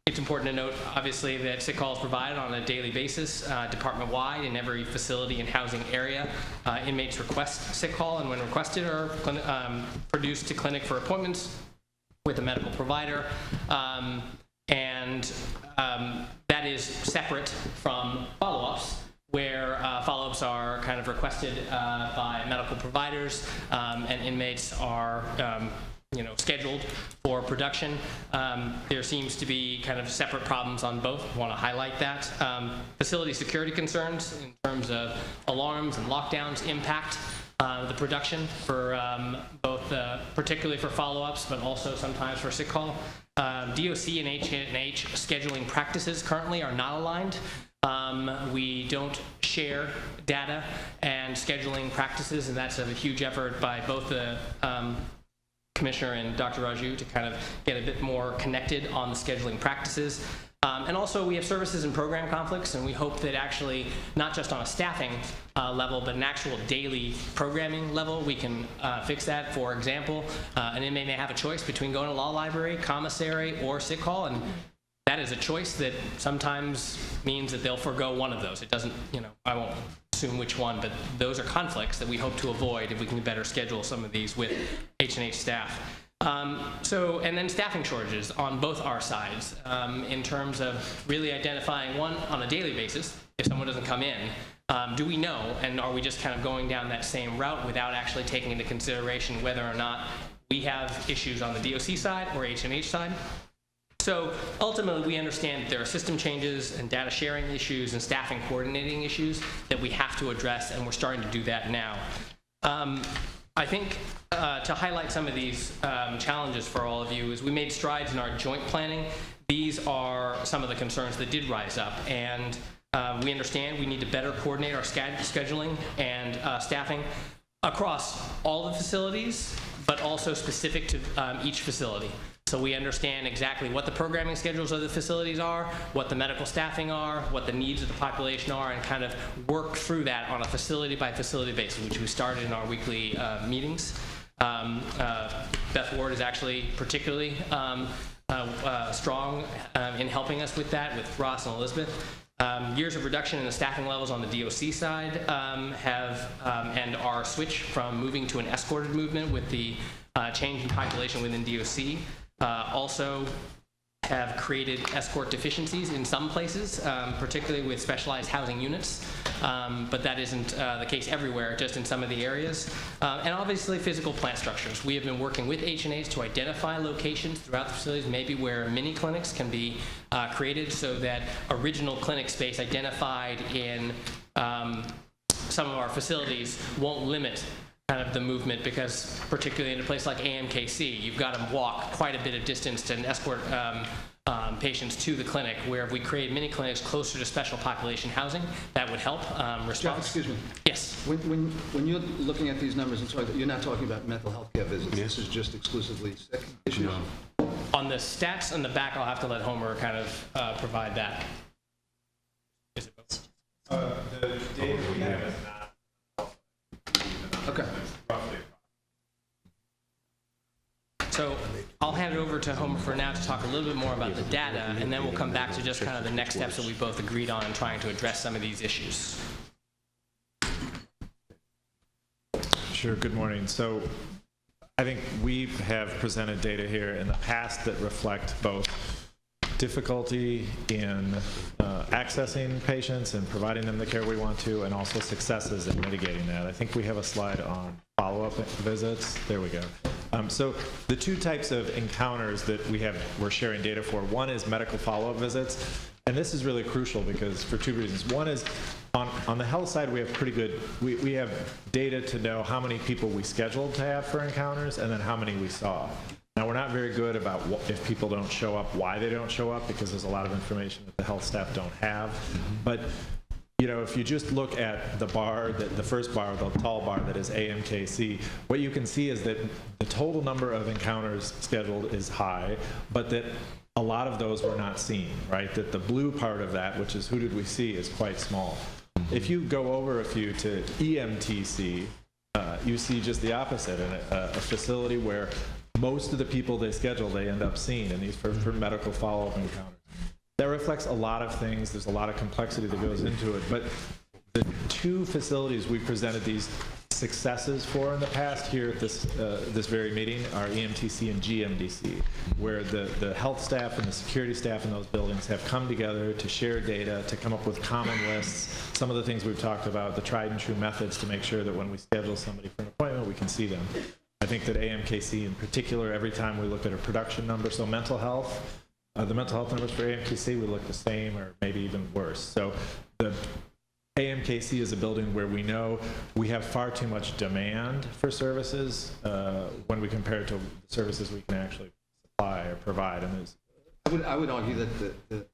it's important to note, obviously, that sick call is provided on a daily basis, department-wide in every facility and housing area. Inmates request sick call, and when requested, are produced to clinic for appointments with a medical provider. That is separate from follow-ups, where follow-ups are kind of requested by medical providers, and inmates are scheduled for production. There seems to be kind of separate problems on both. I want to highlight that. Facility security concerns in terms of alarms and lockdowns impact the production for both, particularly for follow-ups, but also sometimes for sick call. DOC and H&H scheduling practices currently are not aligned. We don't share data and scheduling practices, and that's a huge effort by both the Commissioner and Dr. Raju to kind of get a bit more connected on the scheduling practices. And also we have services and program conflicts, and we hope that actually not just on a staffing level, but an actual daily programming level, we can fix that. For example, an inmate may have a choice between going to law library, commissary, or sick call, and that is a choice that sometimes means that they'll forego one of those. It doesn't, I won't assume which one, but those are conflicts that we hope to avoid if we can better schedule some of these with H&H staff. And then staffing shortages on both our sides in terms of really identifying, one, on a daily basis, if someone doesn't come in, do we know, and are we just kind of going down that same route without actually taking into consideration whether or not we have issues on the DOC side or H&H side? So ultimately, we understand that there are system changes and data sharing issues and staffing coordinating issues that we have to address, and we're starting to do that now. I think to highlight some of these challenges for all of you is we made strides in our joint planning. These are some of the concerns that did rise up, and we understand we need to better coordinate our scheduling and staffing across all the facilities, but also specific to each facility. So we understand exactly what the programming schedules of the facilities are, what the medical staffing are, what the needs of the population are, and kind of work through that on a facility-by-facility basis, which we started in our weekly meetings. Beth Ward is actually particularly strong in helping us with that, with Ross and Elizabeth. Years of reduction in the staffing levels on the DOC side and our switch from moving to an escorted movement with the change in population within DOC also have created escort deficiencies in some places, particularly with specialized housing units, but that isn't the case everywhere, just in some of the areas. And obviously physical plant structures. We have been working with H&H to identify locations throughout the facilities, maybe where mini clinics can be created so that original clinic space identified in some of our facilities won't limit kind of the movement, because particularly in a place like AMKC, you've got to walk quite a bit of distance to escort patients to the clinic, where if we create mini clinics closer to special population housing, that would help response. Jeff, excuse me. Yes. When you're looking at these numbers, and so you're not talking about mental health care visits. Yes. This is just exclusively sick issues? No. On the stats on the back, I'll have to let Homer kind of provide that. The data we have is not. Okay. So I'll hand it over to Homer for now to talk a little bit more about the data, and then we'll come back to just kind of the next steps that we both agreed on in trying to address some of these issues. Sure, good morning. So I think we have presented data here in the past that reflect both difficulty in accessing patients and providing them the care we want to, and also successes in mitigating that. I think we have a slide on follow-up visits. There we go. So the two types of encounters that we're sharing data for, one is medical follow-up visits, and this is really crucial because for two reasons. One is on the health side, we have pretty good, we have data to know how many people we scheduled to have for encounters and then how many we saw. Now, we're not very good about if people don't show up, why they don't show up, because there's a lot of information that the health staff don't have. But if you just look at the bar, the first bar, the tall bar that is AMKC, what you can see is that the total number of encounters scheduled is high, but that a lot of those were not seen, right? That the blue part of that, which is who did we see, is quite small. If you go over a few to EMTC, you see just the opposite, in a facility where most of the people they schedule, they end up seeing in these for medical follow-up encounters. That reflects a lot of things. There's a lot of complexity that goes into it. But the two facilities we presented these successes for in the past here at this very meeting are EMTC and GMDC, where the health staff and the security staff in those buildings have come together to share data, to come up with common lists, some of the things we've talked about, the tried and true methods to make sure that when we schedule somebody for an appointment, we can see them. I think that AMKC in particular, every time we look at a production number, so mental health, the mental health numbers for AMKC would look the same or maybe even worse. So the AMKC is a building where we know we have far too much demand for services when we compare it to the services we can actually supply or provide. And I would argue that the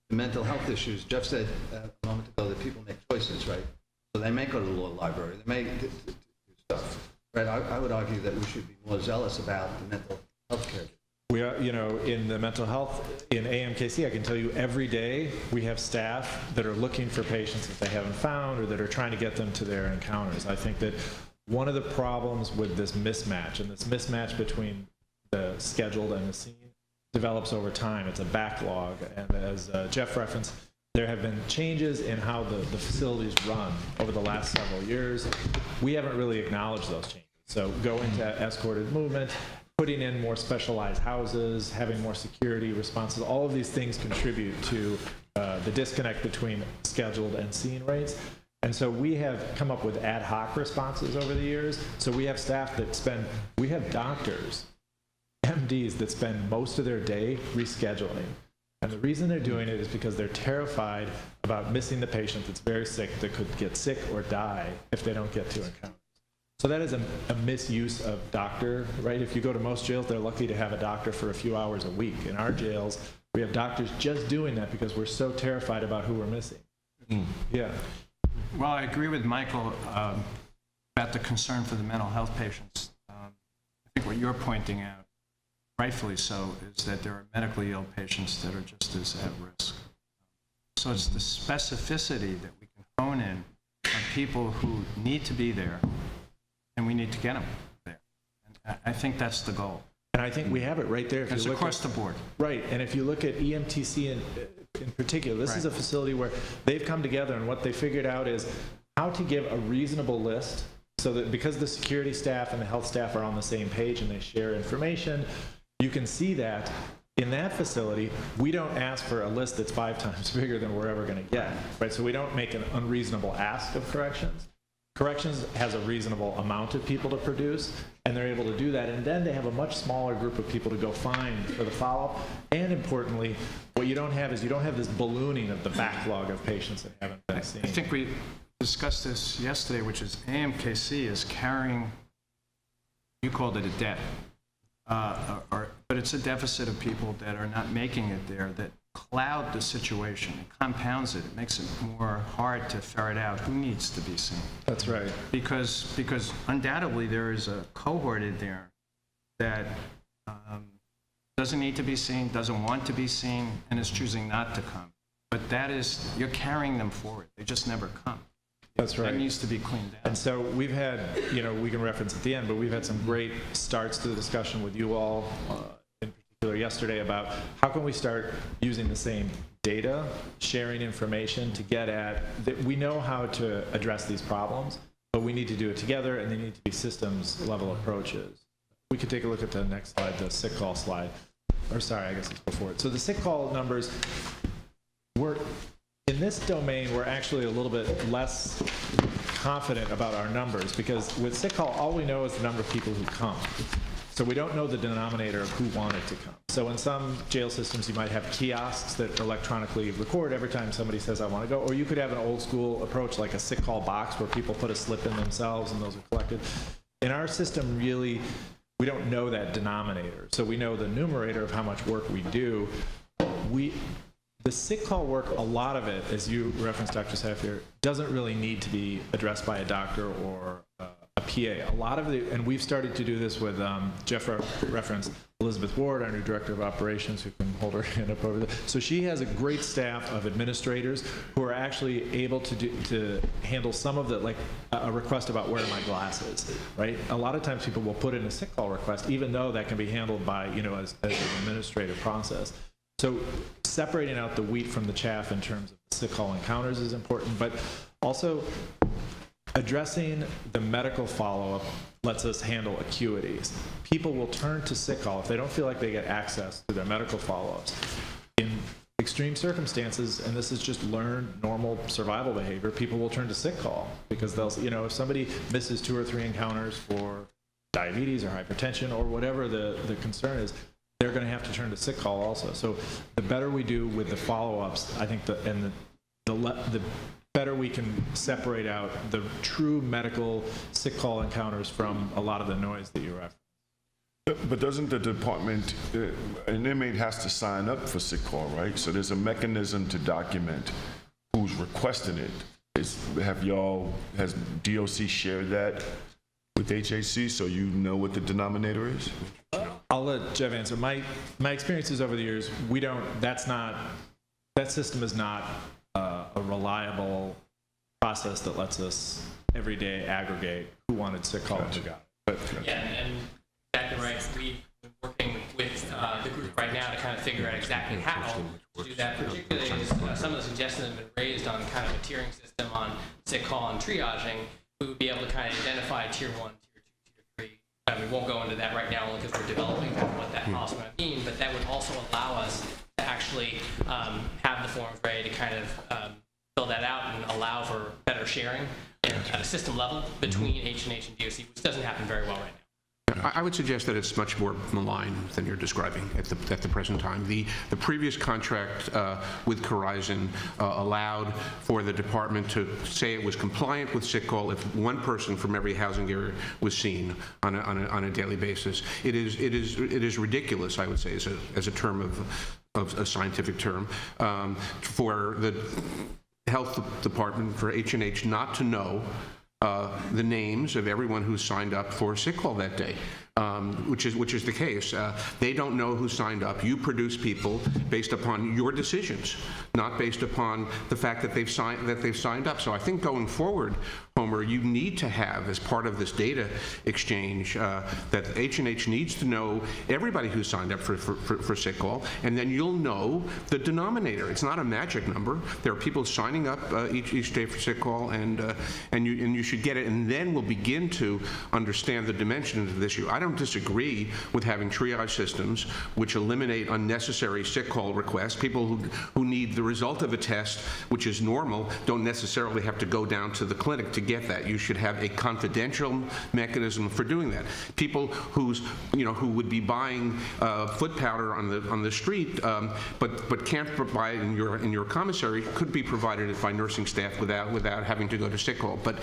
mental health issues, Jeff said a moment ago that people make choices, right? So they may go to the law library, they may do stuff, right? I would argue that we should be more zealous about the mental health care. we are, in the mental health, in AMKC, I can tell you every day we have staff that are looking for patients that they haven't found or that are trying to get them to their encounters. I think that one of the problems with this mismatch, and this mismatch between the scheduled and the seen, develops over time. It's a backlog, and as Jeff referenced, there have been changes in how the facilities run over the last several years. We haven't really acknowledged those changes. So go into escorted movement, putting in more specialized houses, having more security responses, all of these things contribute to the disconnect between scheduled and seen rates. And so we have come up with ad hoc responses over the years. So we have staff that we have doctors, MDs that spend most of their day rescheduling. And the reason they're doing it is because they're terrified about missing the patient that's very sick, that could get sick or die if they don't get to encounters. So that is a misuse of doctor, right? If you go to most jails, they're lucky to have a doctor for a few hours a week. In our jails, we have doctors just doing that because we're so terrified about who we're missing. Yeah. Well, I agree with Michael about the concern for the mental health patients. I think what you're pointing out, rightfully so, is that there are medically ill patients that are just as at risk. So it's the specificity that we can hone in on people who need to be there, and we need to get them there. And I think that's the goal. And I think we have it right there. It's across the board. Right, and if you look at EMTC in particular, this is a facility where they've come together, and what they figured out is how to give a reasonable list so that because the security staff and the health staff are on the same page and they share information, you can see that in that facility, we don't ask for a list that's 5 times bigger than we're ever going to get, right? So we don't make an unreasonable ask of corrections. Corrections has a reasonable amount of people to produce, and they're able to do that, and then they have a much smaller group of people to go find for the follow-up. And importantly, what you don't have is you don't have this ballooning of the backlog of patients that haven't been seen. I think we discussed this yesterday, which is AMKC is carrying, you called it a debt, but it's a deficit of people that are not making it there that cloud the situation. It compounds it. It makes it more hard to ferret out who needs to be seen. That's right. Because undoubtedly there is a cohort in there that doesn't need to be seen, doesn't want to be seen, and is choosing not to come. But that is, you're carrying them forward. They just never come. That's right. That needs to be cleaned out. And so we've had, we can reference at the end, but we've had some great starts to the discussion with you all, in particular yesterday, about how can we start using the same data, sharing information to get at that. We know how to address these problems, but we need to do it together, and they need to be systems level approaches. We could take a look at the next slide, the sick call slide. Or sorry, I guess it's before it. So the sick call numbers, in this domain, we're actually a little bit less confident about our numbers, because with sick call, all we know is the number of people who come. So we don't know the denominator of who wanted to come. So in some jail systems, you might have kiosks that electronically record every time somebody says, I want to go. Or you could have an old school approach like a sick call box where people put a slip in themselves and those are collected. In our system, really, we don't know that denominator. So we know the numerator of how much work we do. The sick call work, a lot of it, as you referenced, Dr. Safier, doesn't really need to be addressed by a doctor or a PA. A lot of and we've started to do this with, Jeff referenced Elizabeth Ward, our new Director of Operations, who can hold her hand up over there. So she has a great staff of administrators who are actually able to handle some of the, like a request about where are my glasses, right? A lot of times people will put in a sick call request, even though that can be handled by, as an administrative process. So separating out the wheat from the chaff in terms of sick call encounters is important, but also addressing the medical follow-up lets us handle acuities. People will turn to sick call if they don't feel like they get access to their medical follow-ups. In extreme circumstances, and this is just learned normal survival behavior, people will turn to sick call because they'll, if somebody misses 2 or 3 encounters for diabetes or hypertension or whatever the concern is, they're going to have to turn to sick call also. So the better we do with the follow-ups, I think the better we can separate out the true medical sick call encounters from a lot of the noise that you referenced. But doesn't the department, an inmate has to sign up for sick call, right? So there's a mechanism to document who's requesting it. Has DOC shared that with HHC so you know what the denominator is? I'll let Jeff answer. My experiences over the years, that system is not a reliable process that lets us every day aggregate who wanted sick call and who got it. Yeah, and exactly right. We've been working with the group right now to kind of figure out exactly how to do that, particularly as some of the suggestions have been raised on kind of a tiering system on sick call and triaging. We would be able to kind of identify tier 1, tier 2, tier 3. We won't go into that right now only because we're developing kind of what that policy might mean, but that would also allow us to actually have the forms ready to kind of fill that out and allow for better sharing at a system level between H&H and DOC, which doesn't happen very well right now. I would suggest that it's much more malign than you're describing at the present time. The previous contract with Corizon allowed for the department to say it was compliant with sick call if one person from every housing area was seen on a daily basis. It is ridiculous, I would say, as a term of a scientific term, for the health department, for H&H, not to know the names of everyone who signed up for sick call that day, which is the case. They don't know who signed up. You produce people based upon your decisions, not based upon the fact that they've signed up. So I think going forward, Homer, you need to have, as part of this data exchange, that H&H needs to know everybody who signed up for sick call, and then you'll know the denominator. It's not a magic number. There are people signing up each day for sick call, and you should get it, and then we'll begin to understand the dimensions of this issue. I don't disagree with having triage systems which eliminate unnecessary sick call requests. People who need the result of a test, which is normal, don't necessarily have to go down to the clinic to get that. You should have a confidential mechanism for doing that. People who would be buying foot powder on the street, but can't provide in your commissary, could be provided by nursing staff without having to go to sick call. But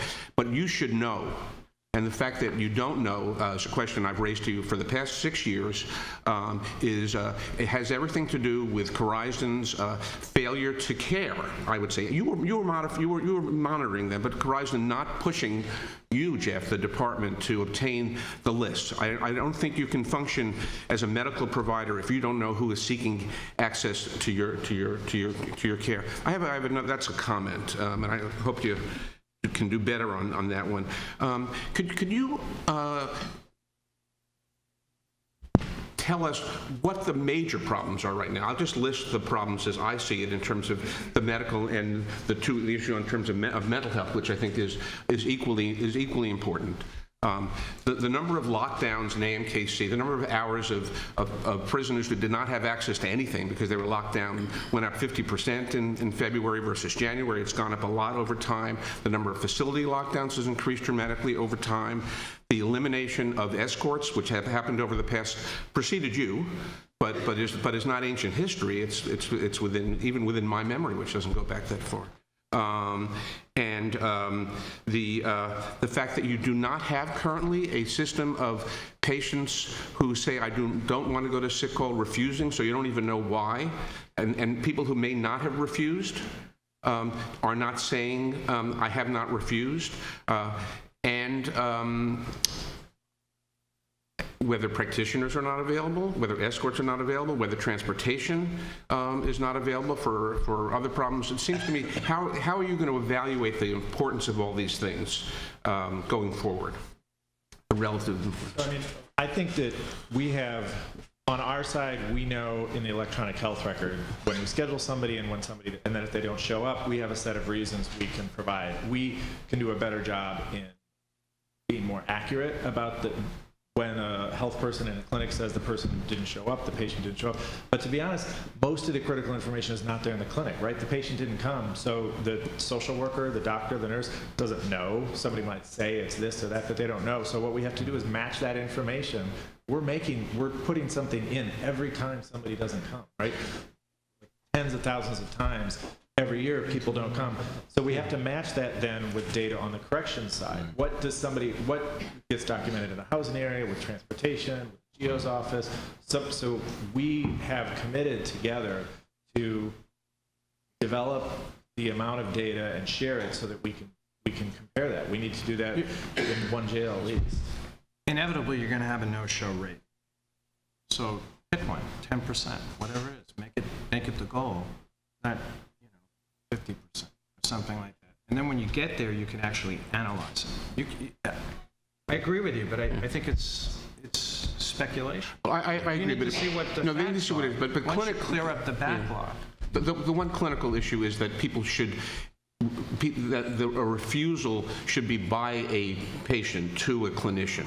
you should know. And the fact that you don't know is a question I've raised to you for the past 6 years. It has everything to do with Corizon's failure to care. I would say you were monitoring them, but Corizon not pushing you, Jeff, the department, to obtain the list. I don't think you can function as a medical provider if you don't know who is seeking access to your care. That's a comment, and I hope you can do better on that one. Could you tell us what the major problems are right now? I'll just list the problems as I see it in terms of the medical and the issue in terms of mental health, which I think is equally important. The number of lockdowns in AMKC, the number of hours of prisoners who did not have access to anything because they were locked down went up 50% in February versus January. It's gone up a lot over time. The number of facility lockdowns has increased dramatically over time. The elimination of escorts, which have happened over the past, preceded you, but is not ancient history. It's even within my memory, which doesn't go back that far. The fact that you do not have currently a system of patients who say, I don't want to go to sick call, refusing, so you don't even know why, and people who may not have refused are not saying, I have not refused. and whether practitioners are not available, whether escorts are not available, whether transportation is not available for other problems. It seems to me, how are you going to evaluate the importance of all these things going forward? The relative importance. I mean, I think that we have, on our side, we know in the electronic health record when we schedule somebody and and then if they don't show up, we have a set of reasons we can provide. We can do a better job in being more accurate about when a health person in a clinic says the person didn't show up, the patient didn't show up. But to be honest, most of the critical information is not there in the clinic, right? The patient didn't come, so the social worker, the doctor, the nurse doesn't know. Somebody might say it's this or that, but they don't know. So what we have to do is match that information. We're putting something in every time somebody doesn't come, right? Tens of thousands of times every year people don't come. So we have to match that then with data on the corrections side. What gets documented in a housing area with transportation, with GEO's office? So we have committed together to develop the amount of data and share it so that we can compare that. We need to do that in one jail at least. Inevitably, you're going to have a no-show rate. So pick one, 10%, whatever it is. Make it the goal, not 50% or something like that. And then when you get there, you can actually analyze it. I agree with you, but I think it's speculation. Well, I agree, need but to see what the no, they need to facts see what it are. is. But Once clinic you clear up the backlog. The one clinical issue is that that a refusal should be by a patient to a clinician.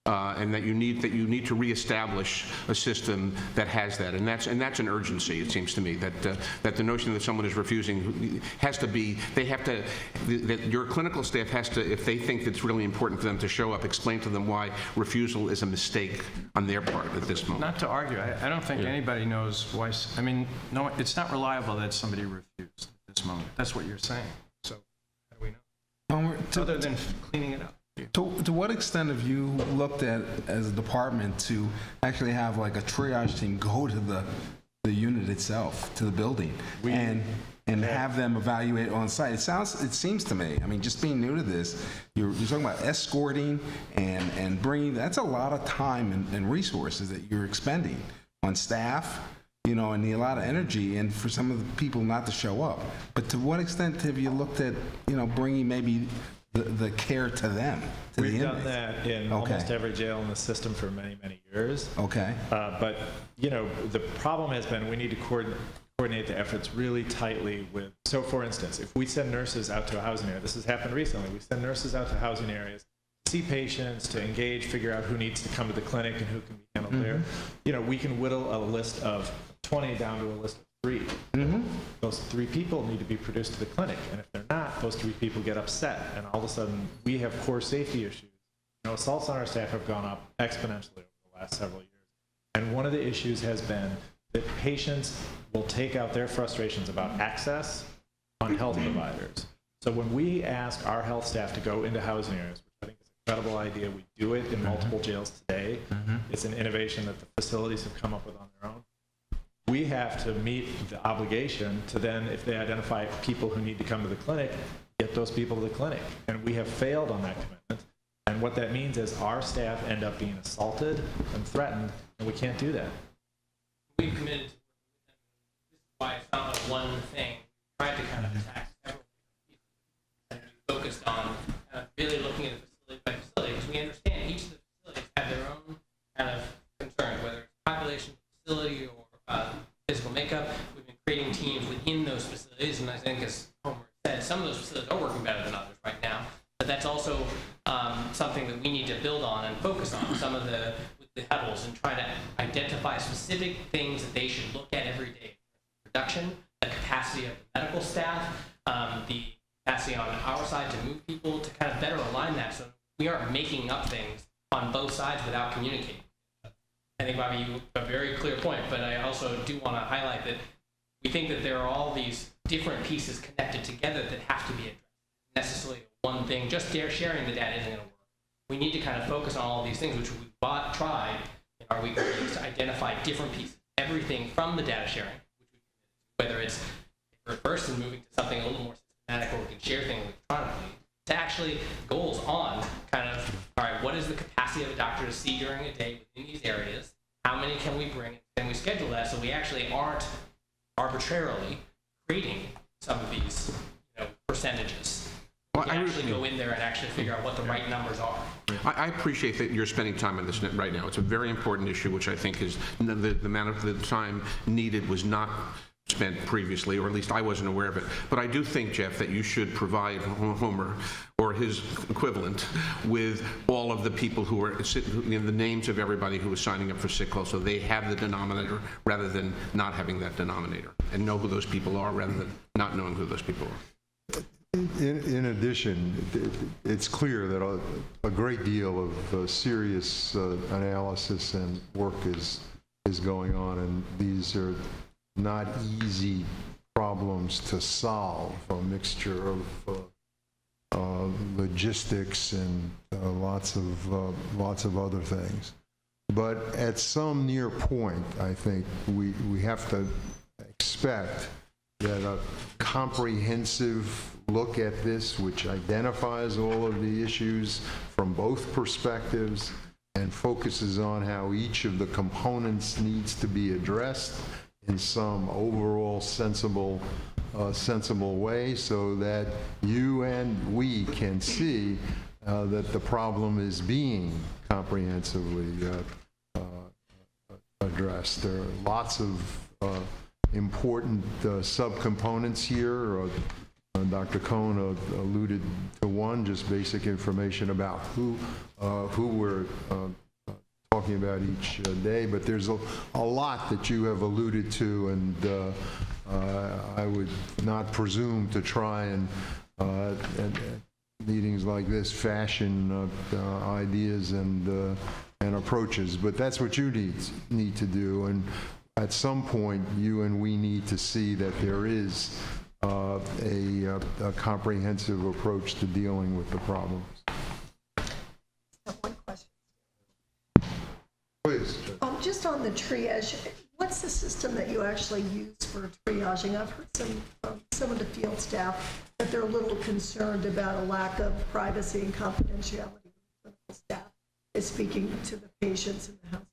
And that you need to reestablish a system that has that, and that's an urgency. It seems to me that the notion that someone is refusing has to be that your clinical staff has to, if they think it's really important for them to show up, explain to them why refusal is a mistake on their part at this moment. Not to argue, I don't think anybody knows why. I mean, no, it's not reliable that somebody refused at this moment. That's what you're saying. So how do we know? Other than cleaning it up. To what extent have you looked at, as a department, to actually have like a triage team go to the unit itself, to the building, and have them evaluate on site? It seems to me, I mean, just being new to this, you're talking about escorting and bringing, that's a lot of time and resources that you're expending on staff, and a lot of energy, and for some of the people not to show up. But to what extent have you looked at, bringing maybe the care to them, to the We've inmates? done that in almost every jail in the system for many, many years. Okay. But, the problem has been we need to coordinate the efforts really tightly with, so for instance, if we send nurses out to a housing area, this has happened recently, we send nurses out to housing areas, see patients, to engage, figure out who needs to come to the clinic and who can be handled there. We can whittle a list of 20 down to a list of 3. Those 3 people need to be produced to the clinic, and if they're not, those 3 people get upset, and all of a sudden we have core safety issues. Assaults on our staff have gone up exponentially over the last several years, and one of the issues has been that patients will take out their frustrations about access on health providers. So when we ask our health staff to go into housing areas, which I think is an incredible idea, we do it in multiple jails today. It's an innovation that the facilities have come up with on their own. We have to meet the obligation to then, if they identify people who need to come to the clinic, get those people to the clinic. And we have failed on that commitment. And what that means is our staff end up being assaulted and threatened, and we can't do that. We've committed to, this is why it's not like one thing. We tried to kind of attack several pieces and we focused on really looking at it facility by facility, because we understand each of the facilities have their own kind of concerns, whether it's population, facility, or physical makeup. We've been creating teams within those facilities, and I think, as Homer said, some of those facilities are working better than others right now, but that's also something that we need to build on and focus on, some of the huddles, and try to identify specific things that they should look at every day. Production, the capacity of the medical staff, the capacity on our side to move people, to kind of better align that so we aren't making up things on both sides without communicating. I think, Bobby, you have a very clear point, but I also do want to highlight that we think that there are all these different pieces connected together that have to be addressed. Necessarily one thing, just sharing the data isn't going to work. We need to kind of focus on all these things, which we've tried in our weekly meetings to identify different pieces. Everything from the data sharing, whether it's first and moving to something a little more systematic where we can share things electronically, to actually goals on kind of, all right, what is the capacity of a doctor to see during a day within these areas? How many can we bring? Can we schedule that so we actually aren't arbitrarily creating some of these, percentages? We can actually go in there and actually figure out what the right numbers are. I appreciate that you're spending time on this right now. It's a very important issue, which I think is the amount of the time needed was not spent previously, or at least I wasn't aware of it. But I do think, Jeff, that you should provide Homer or his equivalent with all of the people who are, the names of everybody who is signing up for sick call, so they have the denominator rather than not having that denominator, and know who those people are rather than not knowing who those people are. In addition, it's clear that a great deal of serious analysis and work is going on, and these are not easy problems to solve. A mixture of logistics and lots of other things. But at some near point, I think we have to expect that a comprehensive look at this, which identifies all of the issues from both perspectives and focuses on how each of the components needs to be addressed in some overall sensible way, so that you and we can see that the problem is being comprehensively addressed. There are lots of important subcomponents here. Dr. Cohn alluded to one, just basic information about who we're talking about each day, but there's a lot that you have alluded to, and I would not presume to try and meetings like this fashion ideas and approaches, but that's what you need to do, and at some point you and we need to see that there is a comprehensive approach to dealing with the problems. One question. Please. Just on the triage, what's the system that you actually use for triaging? I've heard some of the field staff that they're a little concerned about a lack of privacy and confidentiality when the clinical staff is speaking to the patients in the housing.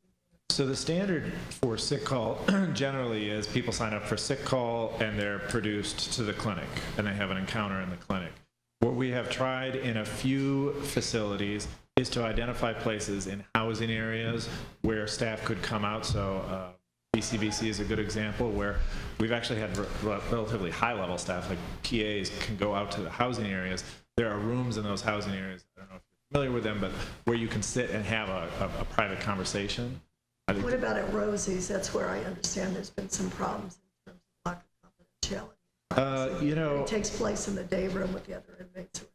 So the standard for sick call generally is people sign up for sick call and they're produced to the clinic and they have an encounter in the clinic. What we have tried in a few facilities is to identify places in housing areas where staff could come out. So BCBC is a good example where we've actually had relatively high-level staff, like PAs, can go out to the housing areas. There are rooms in those housing areas, I don't know if you're familiar with them, but where you can sit and have a private conversation. What about at Rosie's? That's where I understand there's been some problems in terms of lack of confidentiality. It takes place in the day room with the other inmates.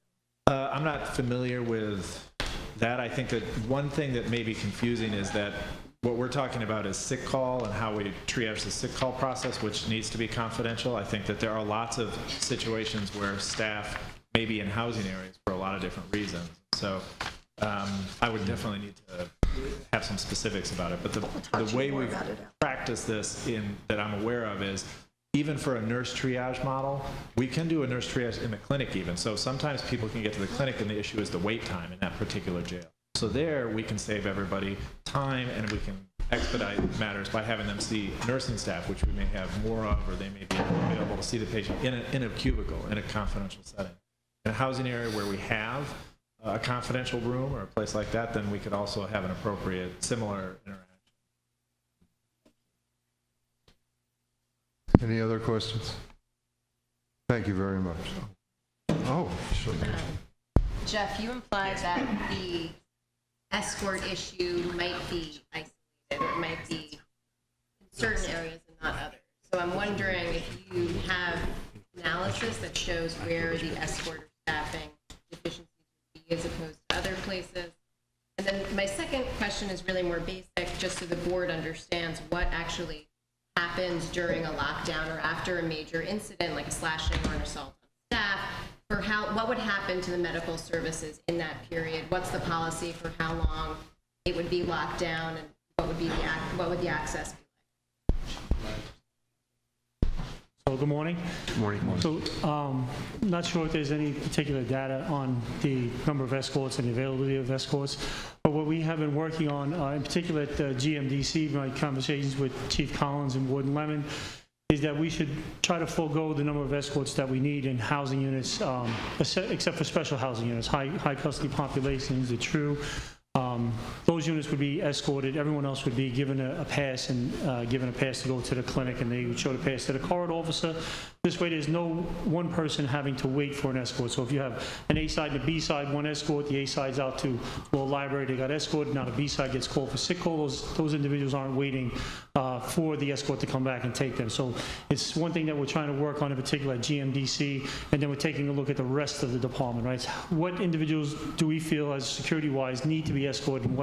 I'm not familiar with that. I think that one thing that may be confusing is that what we're talking about is sick call and how we triage the sick call process, which needs to be confidential. I think that there are lots of situations where staff may be in housing areas for a lot of different reasons. So I would definitely need to have some specifics about it. But the way we've practiced this that I'm aware of is even for a nurse triage model, we can do a nurse triage in the clinic even. So sometimes people can get to the clinic and the issue is the wait time in that particular jail. So there we can save everybody time and we can expedite matters by having them see nursing staff, which we may have more of, or they may be available to see the patient in a cubicle, in a confidential setting. In a housing area where we have a confidential room or a place like that, then we could also have an appropriate similar interaction. Any other questions? Thank you very much. Oh, sure. Jeff, you implied that the escort issue might be isolated or it might be in certain areas and not others. So I'm wondering if you have analysis that shows where the escort or staffing deficiencies would be as opposed to other places. And then my second question is really more basic, just so the board understands what actually happens during a lockdown or after a major incident like a slashing or an assault on staff, for what would happen to the medical services in that period? What's the policy for how long it would be locked down, and what would the access be like? So good morning. Good morning. So not sure if there's any particular data on the number of escorts and the availability of escorts, but what we have been working on, in particular at GMDC, my conversations with Chief Collins and Warden Lemon, is that we should try to forego the number of escorts that we need in housing units, except for special housing units, high custody populations, the true. Those units would be escorted. Everyone else would be given a pass and given a pass to go to the clinic, and they would show the pass to the corridor officer. This way, there's no one person having to wait for an escort. So if you have an A side and a B side, one escort, the A side's out to the library, they got escorted. Now the B side gets called for sick call. Those individuals aren't waiting for the escort to come back and take them. So it's one thing that we're trying to work on in particular at GMDC, and then we're taking a look at the rest of the department, right? What individuals do we feel as security-wise need to be escorted, and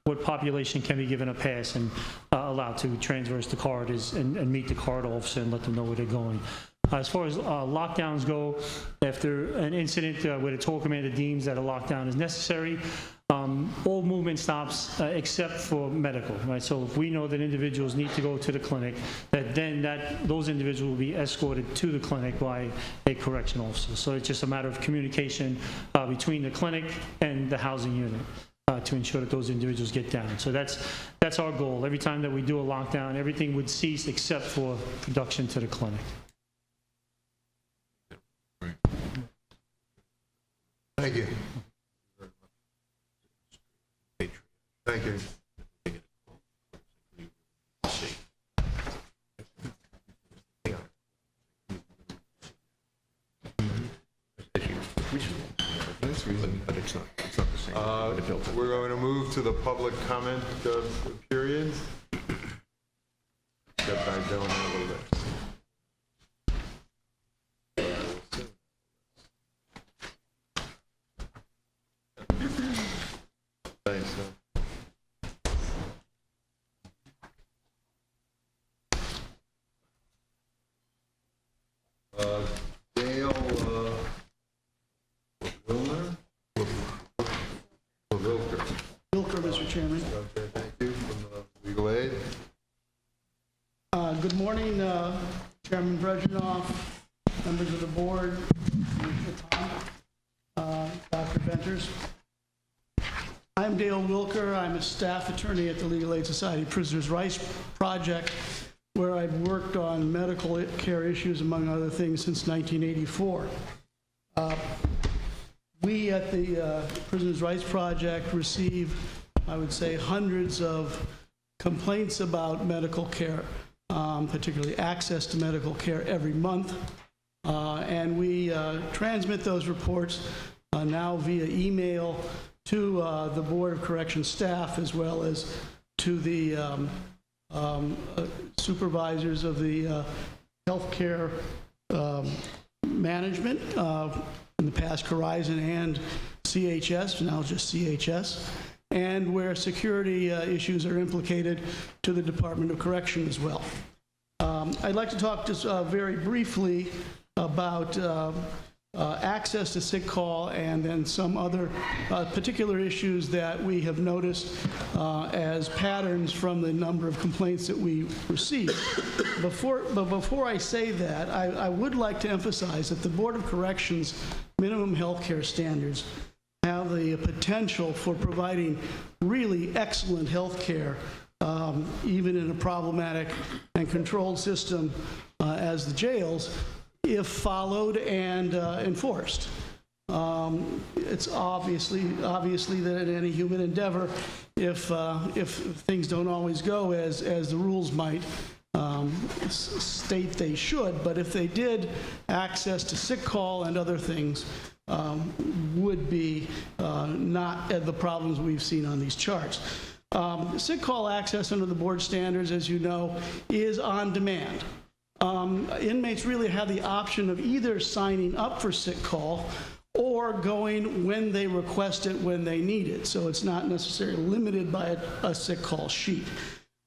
what population can be given a pass and allowed to traverse the corridors and meet the corridor officer and let them know where they're going. As far as lockdowns go, after an incident where the toll commander deems that a lockdown is necessary, all movement stops except for medical, right? So if we know that individuals need to go to the clinic, those individuals will be escorted to the clinic by a correction officer. So it's just a matter of communication between the clinic and the housing unit to ensure that those individuals get down. So that's our goal. Every time that we do a lockdown, everything would cease except for production to the clinic. Thank you. Thank you. But it's not the same. We're going to move to the public comment period. Step back down a little bit. Thanks. Dale Wilner? Wilker, Mr. Chairman. Okay, thank you. From Legal Aid. Good morning, Chairman Brezhnev, members of the board, Dr. Venters. I'm Dale Wilker. I'm a staff attorney at the Legal Aid Society Prisoners' Rights Project, where I've worked on medical care issues, among other things, since 1984. We at the Prisoners' Rights Project receive, I would say, hundreds of complaints about medical care, particularly access to medical care, every month. And we transmit those reports now via email to the Board of Correction staff, as well as to the supervisors of the healthcare management, in the past Horizon and CHS, now just CHS, and where security issues are implicated, to the Department of Correction as well. I'd like to talk just very briefly about access to sick call, and then some other particular issues that we have noticed as patterns from the number of complaints that we receive. But before I say that, I would like to emphasize that the Board of Corrections minimum health care standards have the potential for providing really excellent health care, even in a problematic and controlled system as the jails, if followed and enforced. It's obviously that in any human endeavor, if things don't always go as the rules might state they should, but if they did, access to sick call and other things would be not the problems we've seen on these charts. Sick call access under the board standards, as you know, is on demand. Inmates really have the option of either signing up for sick call or going when they request it, when they need it. So it's not necessarily limited by a sick call sheet.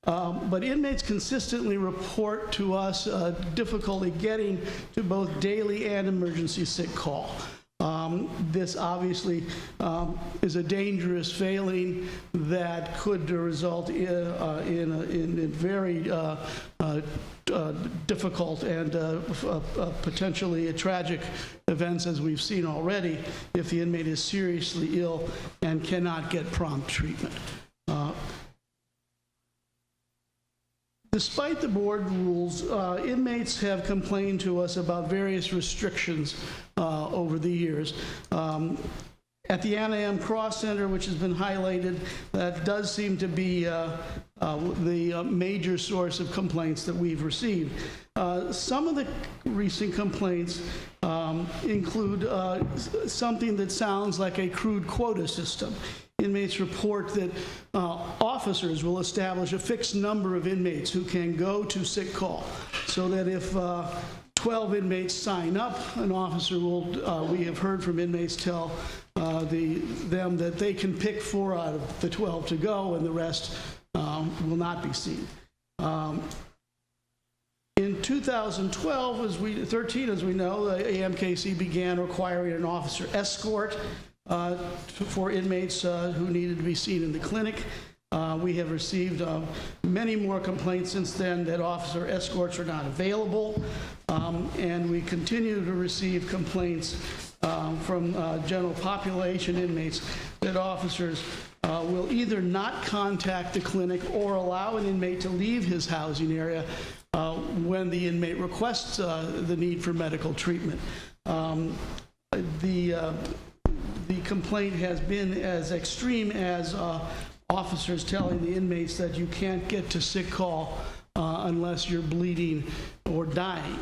But inmates consistently report to us difficulty getting to both daily and emergency sick call. This obviously is a dangerous failing that could result in very difficult and potentially tragic events, as we've seen already, if the inmate is seriously ill and cannot get prompt treatment. Despite the board rules, inmates have complained to us about various restrictions over the years. At the Anna M. Cross Center, which has been highlighted, that does seem to be the major source of complaints that we've received. Some of the recent complaints include something that sounds like a crude quota system. Inmates report that officers will establish a fixed number of inmates who can go to sick call, so that if 12 inmates sign up, an officer will, we have heard from inmates tell them that they can pick 4 out of the 12 to go, and the rest will not be seen. In 2012, 13, as we know, the AMKC began requiring an officer escort for inmates who needed to be seen in the clinic. We have received many more complaints since then that officer escorts are not available, and we continue to receive complaints from general population inmates that officers will either not contact the clinic or allow an inmate to leave his housing area when the inmate requests the need for medical treatment. The complaint has been as extreme as officers telling the inmates that you can't get to sick call unless you're bleeding or dying.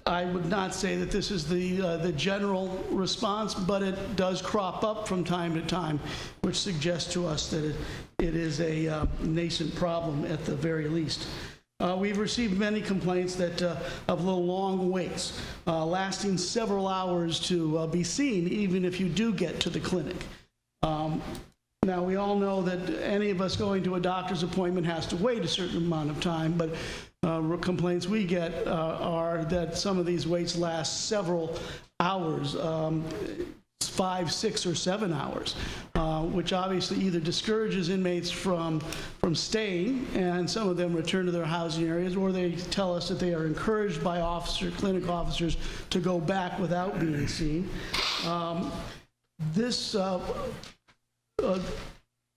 I would not say that this is the general response, but it does crop up from time to time, which suggests to us that it is a nascent problem at the very least. We've received many complaints that of the long waits, lasting several hours to be seen, even if you do get to the clinic. Now, we all know that any of us going to a doctor's appointment has to wait a certain amount of time, but complaints we get are that some of these waits last several hours, 5, 6, or 7 hours, which obviously either discourages inmates from staying, and some of them return to their housing areas, or they tell us that they are encouraged by clinic officers to go back without being seen. This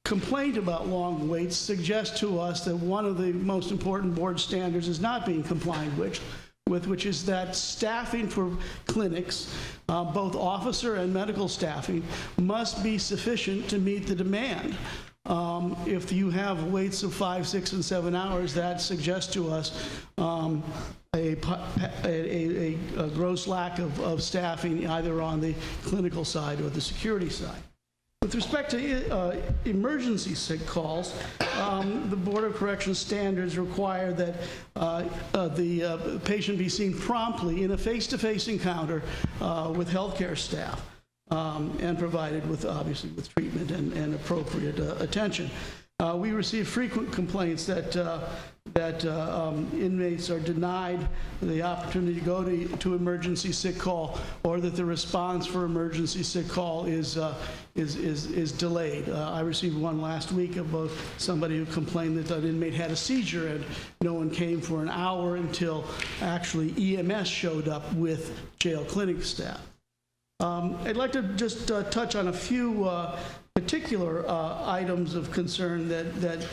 complaint about long waits suggests to us that one of the most important board standards is not being complied with, which is that staffing for clinics, both officer and medical staffing, must be sufficient to meet the demand. If you have waits of 5, 6, and 7 hours, that suggests to us a gross lack of staffing either on the clinical side or the security side. With respect to emergency sick calls, the Board of Correction standards require that the patient be seen promptly in a face-to-face encounter with healthcare staff and provided with, obviously, with treatment and appropriate attention. We receive frequent complaints that inmates are denied the opportunity to go to emergency sick call, or that the response for emergency sick call is delayed. I received one last week about somebody who complained that an inmate had a seizure and no one came for an hour until actually EMS showed up with jail clinic staff. I'd like to just touch on a few particular items of concern that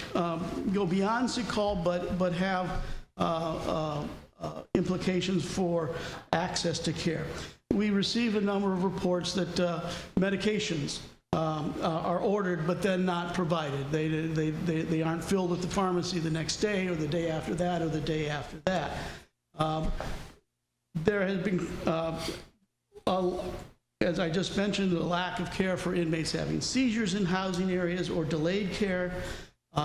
go beyond sick call, but have implications for access to care. We receive a number of reports that medications are ordered but then not provided. They aren't filled at the pharmacy the next day, or the day after that, or the day after that. There has been as I just mentioned, the lack of care for inmates having seizures in housing areas or delayed care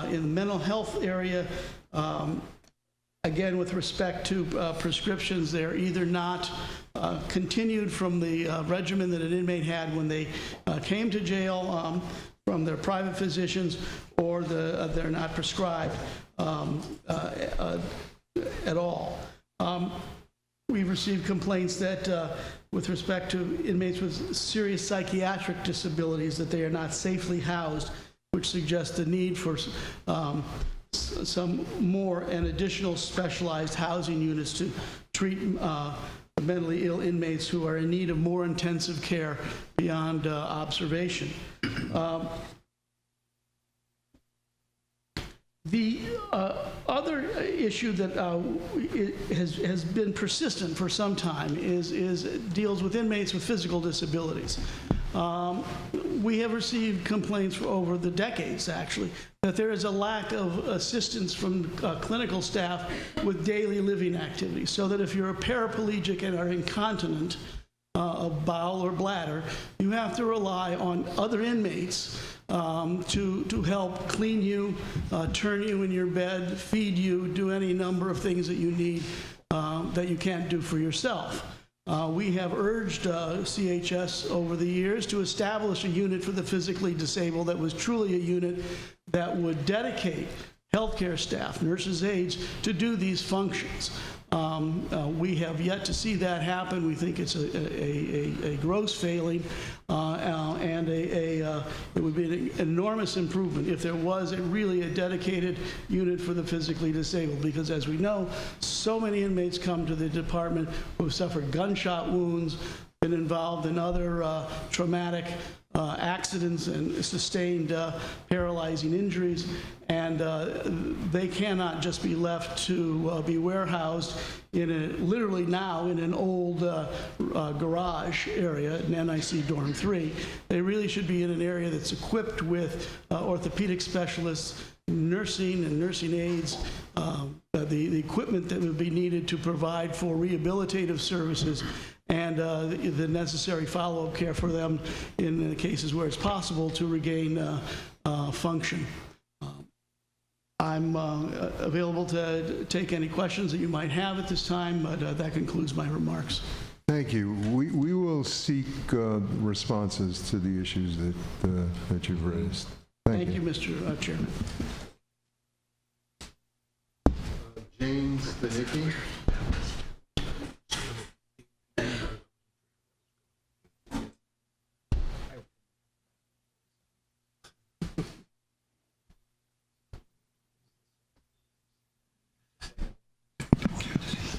in the mental health area. Again, with respect to prescriptions, they're either not continued from the regimen that an inmate had when they came to jail from their private physicians, or they're not prescribed at all. We've received complaints that with respect to inmates with serious psychiatric disabilities, that they are not safely housed, which suggests the need for some more and additional specialized housing units to treat mentally ill inmates who are in need of more intensive care beyond observation. The other issue that has been persistent for some time deals with inmates with physical disabilities. We have received complaints for over the decades, actually, that there is a lack of assistance from clinical staff with daily living activities, so that if you're a paraplegic and are incontinent of bowel or bladder, you have to rely on other inmates to help clean you, turn you in your bed, feed you, do any number of things that you need that you can't do for yourself. We have urged CHS over the years to establish a unit for the physically disabled that was truly a unit that would dedicate healthcare staff, nurses, aides, to do these functions. We have yet to see that happen. We think it's a gross failing, and it would be an enormous improvement if there was really a dedicated unit for the physically disabled, because as we know, so many inmates come to the department who have suffered gunshot wounds, been involved in other traumatic accidents and sustained paralyzing injuries, and they cannot just be left to be warehoused literally now in an old garage area in NYC Dorm 3. They really should be in an area that's equipped with orthopedic specialists, nursing and nursing aides, the equipment that would be needed to provide for rehabilitative services, and the necessary follow-up care for them in the cases where it's possible to regain function. I'm available to take any questions that you might have at this time, but that concludes my remarks. Thank you. We will seek responses to the issues that you've raised. Thank you, Mr. Chairman. James Zanicki.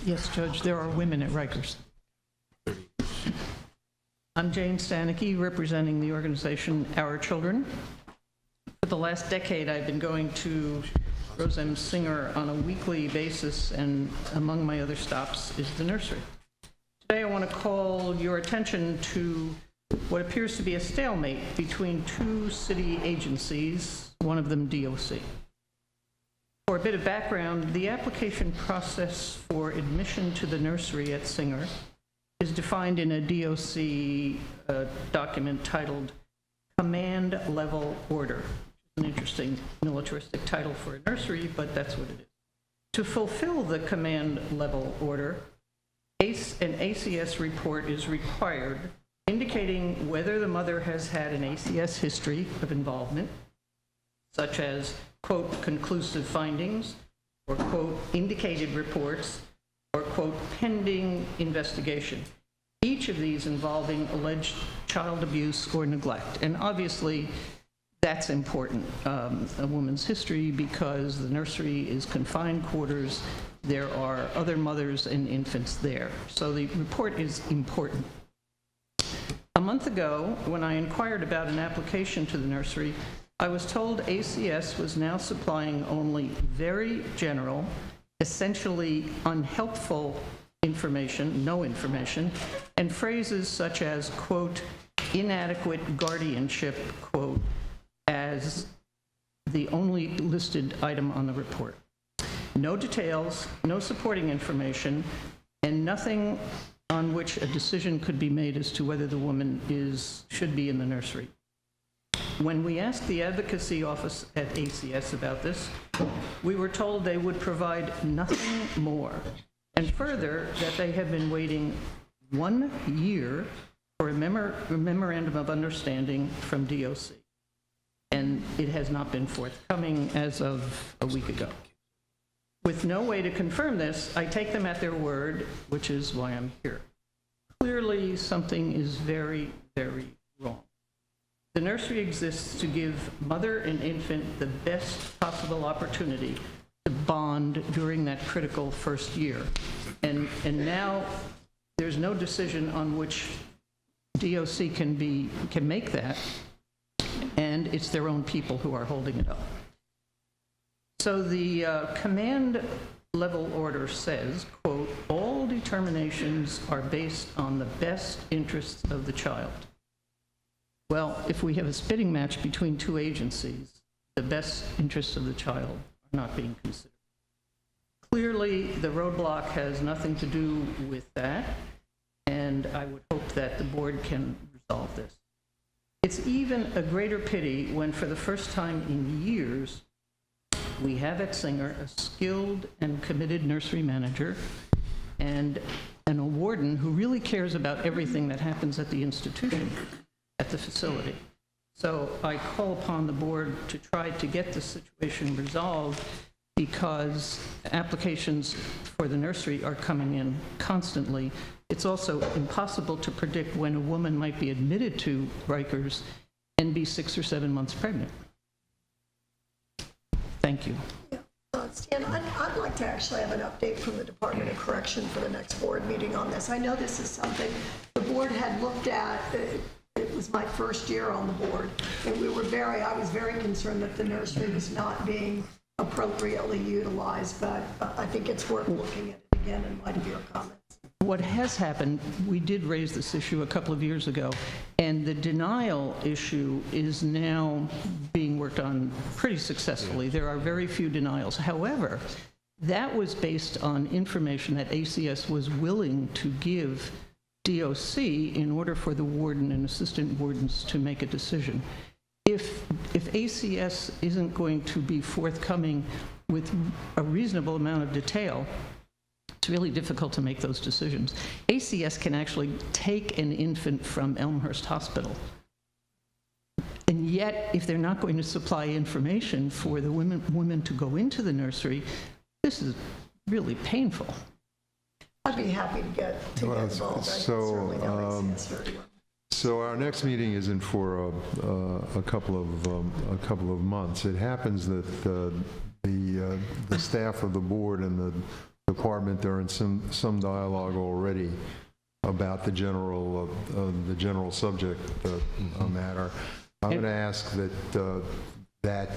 Yes, Judge, there are women at Rikers. I'm Jane Stanicki, representing the organization Our Children. For the last decade, I've been going to Rose M. Singer on a weekly basis, and among my other stops is the nursery. Today, I want to call your attention to what appears to be a stalemate between two city agencies, one of them DOC. For a bit of background, the application process for admission to the nursery at Singer is defined in a DOC document titled Command Level Order. An interesting militaristic title for a nursery, but that's what it is. To fulfill the command level order, an ACS report is required, indicating whether the mother has had an ACS history of involvement, such as, quote, conclusive findings, or, quote, indicated reports, or, quote, pending investigation. Each of these involving alleged child abuse or neglect. And obviously, that's important, a woman's history, because the nursery is confined quarters. There are other mothers and infants there. So the report is important. A month ago, when I inquired about an application to the nursery, I was told ACS was now supplying only very general, essentially unhelpful information, no information, and phrases such as, quote, inadequate guardianship, quote, as the only listed item on the report. No details, no supporting information, and nothing on which a decision could be made as to whether the woman should be in the nursery. When we asked the advocacy office at ACS about this, we were told they would provide nothing more, and further, that they have been waiting 1 year for a memorandum of understanding from DOC, and it has not been forthcoming as of a week ago. With no way to confirm this, I take them at their word, which is why I'm here. Clearly, something is very, very wrong. The nursery exists to give mother and infant the best possible opportunity to bond during that critical first year. And now there's no decision on which DOC can make that, and it's their own people who are holding it up. So the command level order says, quote, "All determinations are based on the best interests of the child." Well, if we have a spitting match between two agencies, the best interests of the child are not being considered. Clearly, the roadblock has nothing to do with that, and I would hope that the board can resolve this. It's even a greater pity when, for the first time in years, we have at Singer a skilled and committed nursery manager and a warden who really cares about everything that happens at the institution, at the facility. So I call upon the board to try to get this situation resolved, because applications for the nursery are coming in constantly. It's also impossible to predict when a woman might be admitted to Rikers and be 6 or 7 months pregnant. Thank you. Stan, I'd like to actually have an update from the Department of Correction for the next board meeting on this. I know this is something the board had looked at. It was my first year on the board, and I was very concerned that the nursery was not being appropriately utilized, but I think it's worth looking at it again in light of your comments. What has happened, we did raise this issue a couple of years ago, and the denial issue is now being worked on pretty successfully. There are very few denials. However, that was based on information that ACS was willing to give DOC in order for the warden and assistant wardens to make a decision. If ACS isn't going to be forthcoming with a reasonable amount of detail, it's really difficult to make those decisions. ACS can actually take an infant from Elmhurst Hospital. And yet, if they're not going to supply information for the women to go into the nursery, this is really painful. I'd be happy to get involved. I certainly know ACS very well. So our next meeting isn't for a couple of months. It happens that the staff of the board and the department are in some dialogue already about the general subject matter. I'm going to ask that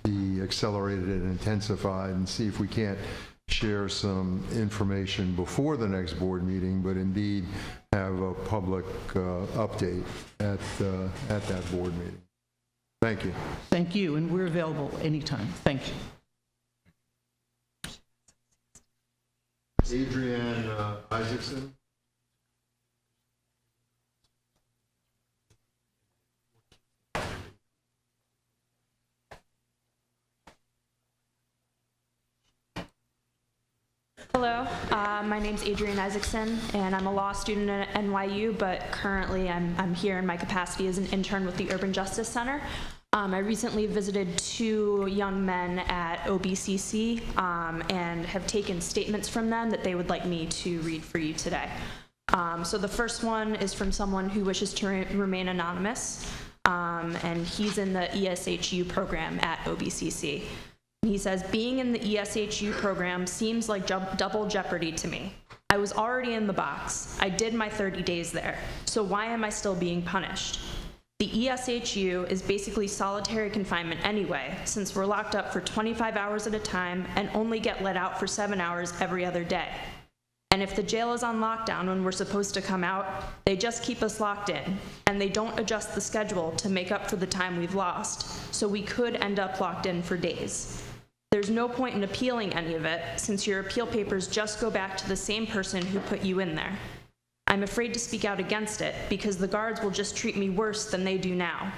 be accelerated and intensified, and see if we can't share some information before the next board meeting, but indeed have a public update at that board meeting. Thank you. Thank you, and we're available anytime. Thank you. Adrienne Isaacson. Hello, my name's Adrienne Isaacson, and I'm a law student at NYU, but currently I'm here in my capacity as an intern with the Urban Justice Center. I recently visited 2 young men at OBCC and have taken statements from them that they would like me to read for you today. So the first one is from someone who wishes to remain anonymous, and he's in the ESHU program at OBCC. He says, "Being in the ESHU program seems like double jeopardy to me. I was already in the box. I did my 30 days there. So why am I still being punished? The ESHU is basically solitary confinement anyway, since we're locked up for 25 hours at a time and only get let out for 7 hours every other day. And if the jail is on lockdown when we're supposed to come out, they just keep us locked in, and they don't adjust the schedule to make up for the time we've lost, so we could end up locked in for days. There's no point in appealing any of it, since your appeal papers just go back to the same person who put you in there. I'm afraid to speak out against it, because the guards will just treat me worse than they do now.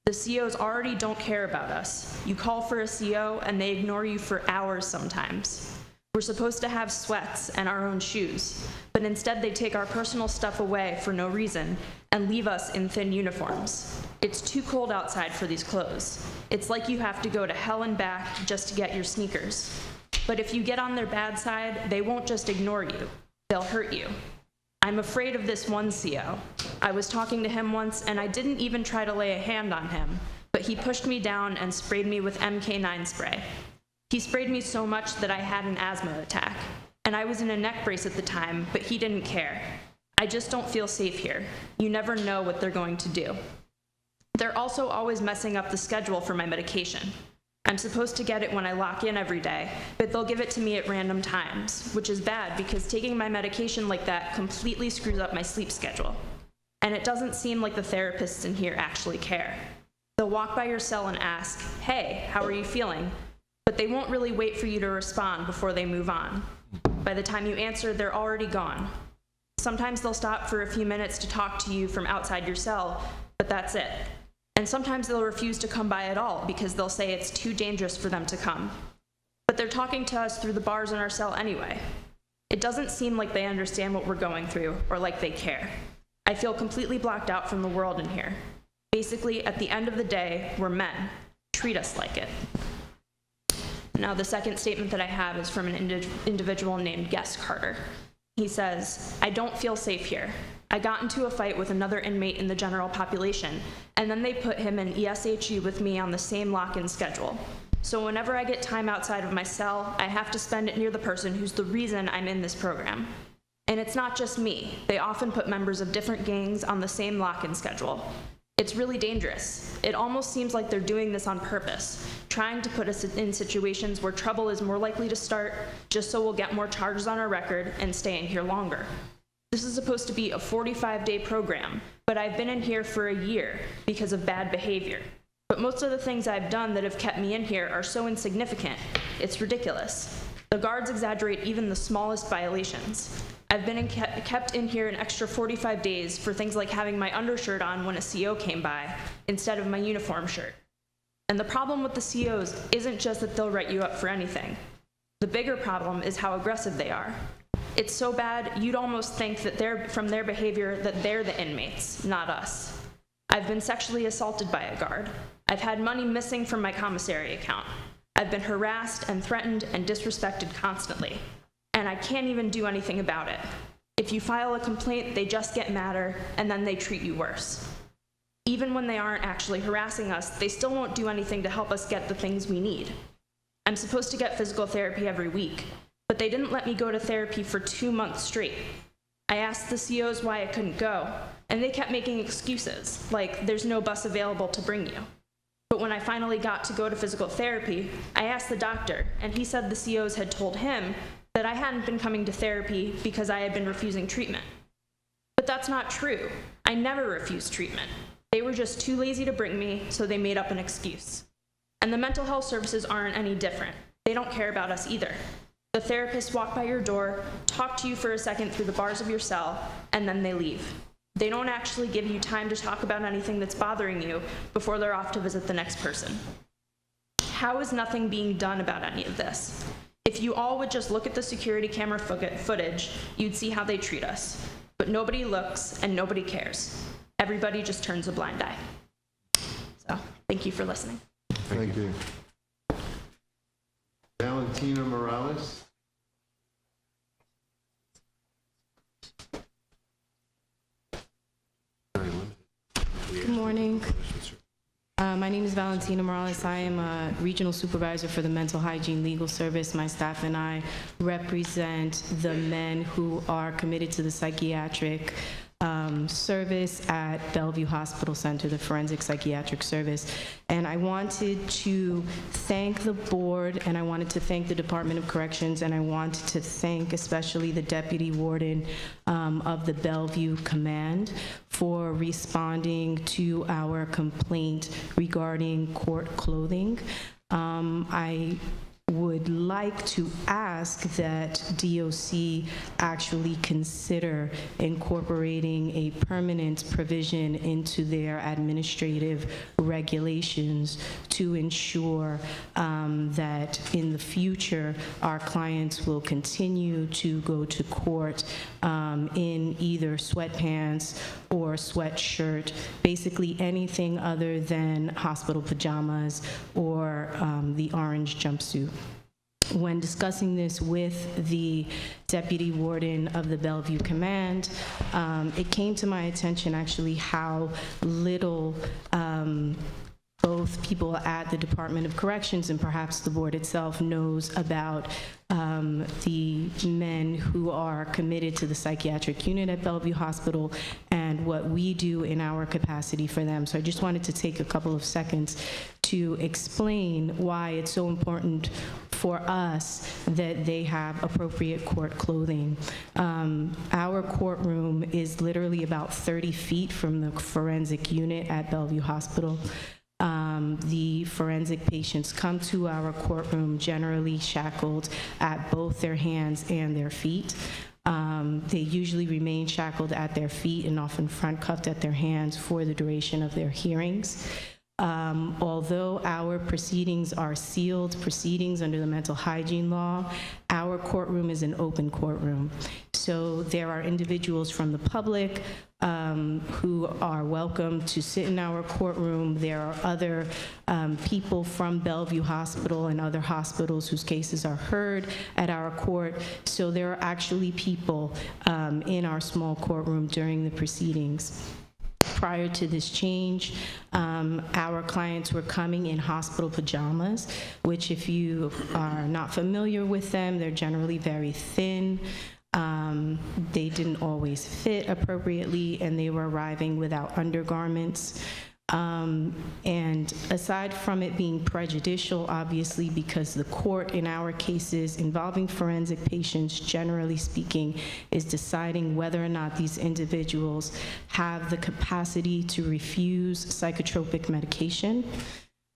The COs already don't care about us. You call for a CO, and they ignore you for hours sometimes. We're supposed to have sweats and our own shoes, but instead they take our personal stuff away for no reason and leave us in thin uniforms. It's too cold outside for these clothes. It's like you have to go to hell and back just to get your sneakers. But if you get on their bad side, they won't just ignore you. They'll hurt you. I'm afraid of this one CO. I was talking to him once, and I didn't even try to lay a hand on him, but he pushed me down and sprayed me with MK9 spray. He sprayed me so much that I had an asthma attack. And I was in a neck brace at the time, but he didn't care. I just don't feel safe here. You never know what they're going to do. They're also always messing up the schedule for my medication. I'm supposed to get it when I lock in every day, but they'll give it to me at random times, which is bad because taking my medication like that completely screws up my sleep schedule. And it doesn't seem like the therapists in here actually care. They'll walk by your cell and ask, "Hey, how are you feeling?" But they won't really wait for you to respond before they move on. By the time you answer, they're already gone. Sometimes they'll stop for a few minutes to talk to you from outside your cell, but that's it. And sometimes they'll refuse to come by at all because they'll say it's too dangerous for them to come. But they're talking to us through the bars in our cell anyway. It doesn't seem like they understand what we're going through or like they care. I feel completely blocked out from the world in here. Basically, at the end of the day, we're men. Treat us like it. Now, the second statement that I have is from an individual named Guest Carter. He says, "I don't feel safe here. I got into a fight with another inmate in the general population, and then they put him in ESHU with me on the same lock-in schedule. So whenever I get time outside of my cell, I have to spend it near the person who's the reason I'm in this program. And it's not just me. They often put members of different gangs on the same lock-in schedule. It's really dangerous. It almost seems like they're doing this on purpose, trying to put us in situations where trouble is more likely to start, just so we'll get more charges on our record and stay in here longer. This is supposed to be a 45-day program, but I've been in here for a year because of bad behavior. But most of the things I've done that have kept me in here are so insignificant, it's ridiculous. The guards exaggerate even the smallest violations. I've been kept in here an extra 45 days for things like having my undershirt on when a CO came by, instead of my uniform shirt. And the problem with the COs isn't just that they'll write you up for anything. The bigger problem is how aggressive they are. It's so bad, you'd almost think that from their behavior that they're the inmates, not us. I've been sexually assaulted by a guard. I've had money missing from my commissary account. I've been harassed and threatened and disrespected constantly. And I can't even do anything about it. If you file a complaint, they just get madder, and then they treat you worse. Even when they aren't actually harassing us, they still won't do anything to help us get the things we need. I'm supposed to get physical therapy every week, but they didn't let me go to therapy for 2 months straight. I asked the COs why I couldn't go, and they kept making excuses, like there's no bus available to bring you. But when I finally got to go to physical therapy, I asked the doctor, and he said the COs had told him that I hadn't been coming to therapy because I had been refusing treatment. But that's not true. I never refused treatment. They were just too lazy to bring me, so they made up an excuse. And the mental health services aren't any different. They don't care about us either. The therapists walk by your door, talk to you for a second through the bars of your cell, and then they leave. They don't actually give you time to talk about anything that's bothering you before they're off to visit the next person. How is nothing being done about any of this? If you all would just look at the security camera footage, you'd see how they treat us. But nobody looks and nobody cares. Everybody just turns a blind eye. So, thank you for listening. Thank you. Valentina Morales? Good morning. My name is Valentina Morales. I am a regional supervisor for the Mental Hygiene Legal Service. My staff and I represent the men who are committed to the psychiatric service at Bellevue Hospital Center, the Forensic Psychiatric Service. And I wanted to thank the board, and I wanted to thank the Department of Corrections, and I wanted to thank especially the Deputy Warden of the Bellevue Command for responding to our complaint regarding court clothing. I would like to ask that DOC actually consider incorporating a permanent provision into their administrative regulations to ensure that in the future our clients will continue to go to court in either sweatpants or sweatshirt, basically anything other than hospital pajamas or the orange jumpsuit. When discussing this with the Deputy Warden of the Bellevue Command, it came to my attention actually how little both people at the Department of Corrections and perhaps the board itself knows about the men who are committed to the psychiatric unit at Bellevue Hospital and what we do in our capacity for them. So I just wanted to take a couple of seconds to explain why it's so important for us that they have appropriate court clothing. Our courtroom is literally about 30 feet from the forensic unit at Bellevue Hospital. The forensic patients come to our courtroom generally shackled at both their hands and their feet. They usually remain shackled at their feet and often front cuffed at their hands for the duration of their hearings. Although our proceedings are sealed proceedings under the mental hygiene law, our courtroom is an open courtroom. So there are individuals from the public who are welcome to sit in our courtroom. There are other people from Bellevue Hospital and other hospitals whose cases are heard at our court. So there are actually people in our small courtroom during the proceedings. Prior to this change, our clients were coming in hospital pajamas, which if you are not familiar with them, they're generally very thin. They didn't always fit appropriately, and they were arriving without undergarments. And aside from it being prejudicial, obviously, because the court in our cases involving forensic patients, generally speaking, is deciding whether or not these individuals have the capacity to refuse psychotropic medication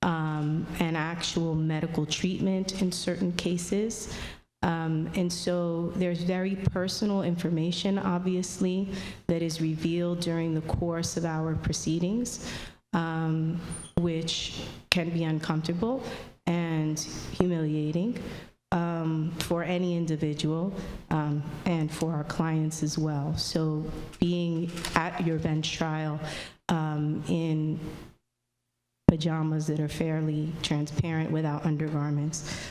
and actual medical treatment in certain cases. And so there's very personal information, obviously, that is revealed during the course of our proceedings, which can be uncomfortable and humiliating for any individual and for our clients as well. So being at your bench trial in pajamas that are fairly transparent without undergarments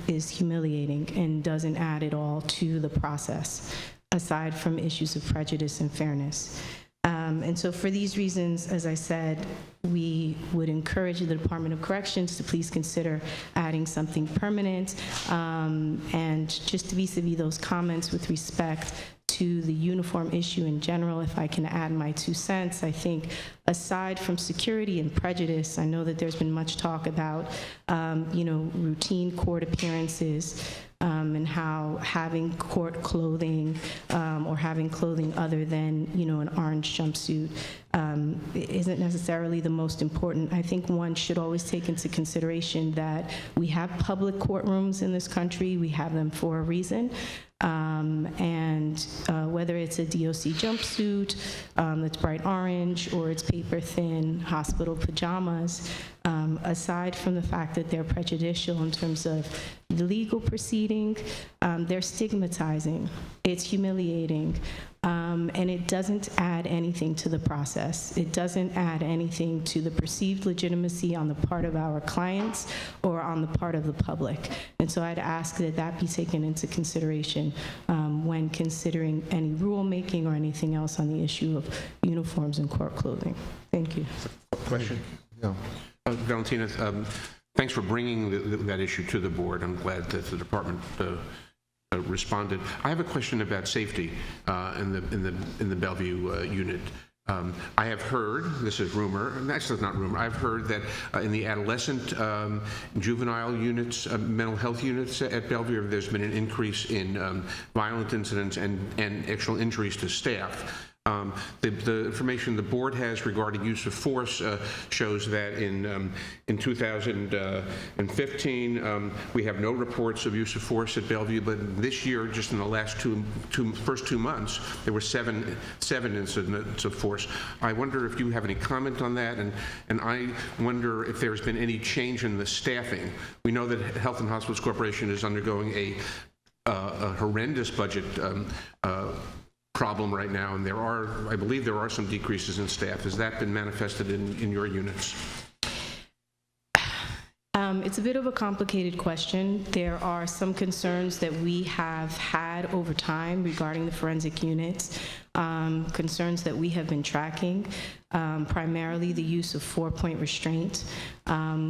is humiliating and doesn't add at all to the process, aside from issues of prejudice and fairness. And so for these reasons, as I said, we would encourage the Department of Corrections to please consider adding something permanent. And just vis-a-vis those comments with respect to the uniform issue in general, if I can add my 2 cents, I think aside from security and prejudice, I know that there's been much talk about, routine court appearances and how having court clothing or having clothing other than, an orange jumpsuit isn't necessarily the most important. I think one should always take into consideration that we have public courtrooms in this country. We have them for a reason. Whether it's a DOC jumpsuit that's bright orange or it's paper thin hospital pajamas, aside from the fact that they're prejudicial in terms of the legal proceeding, they're stigmatizing. It's humiliating. And it doesn't add anything to the process. It doesn't add anything to the perceived legitimacy on the part of our clients or on the part of the public. And so I'd ask that that be taken into consideration when considering any rulemaking or anything else on the issue of uniforms and court clothing. Thank you. Question? Yeah. Valentina, thanks for bringing that issue to the board. I'm glad that the department responded. I have a question about safety in the Bellevue unit. I have heard, this is rumor, and actually it's not rumor, I've heard that in the adolescent juvenile units, mental health units at Bellevue, there's been an increase in violent incidents and actual injuries to staff. The information the board has regarding use of force shows that in 2015 we have no reports of use of force at Bellevue, but this year, just in the last first 2 months, there were seven incidents of force. I wonder if you have any comment on that, and I wonder if there's been any change in the staffing. We know that Health and Hospitals Corporation is undergoing a horrendous budget problem right now, and I believe there are some decreases in staff. Has that been manifested in your units? It's a bit of a complicated question. There are some concerns that we have had over time regarding the forensic units, concerns that we have been tracking, primarily the use of 4-point restraint,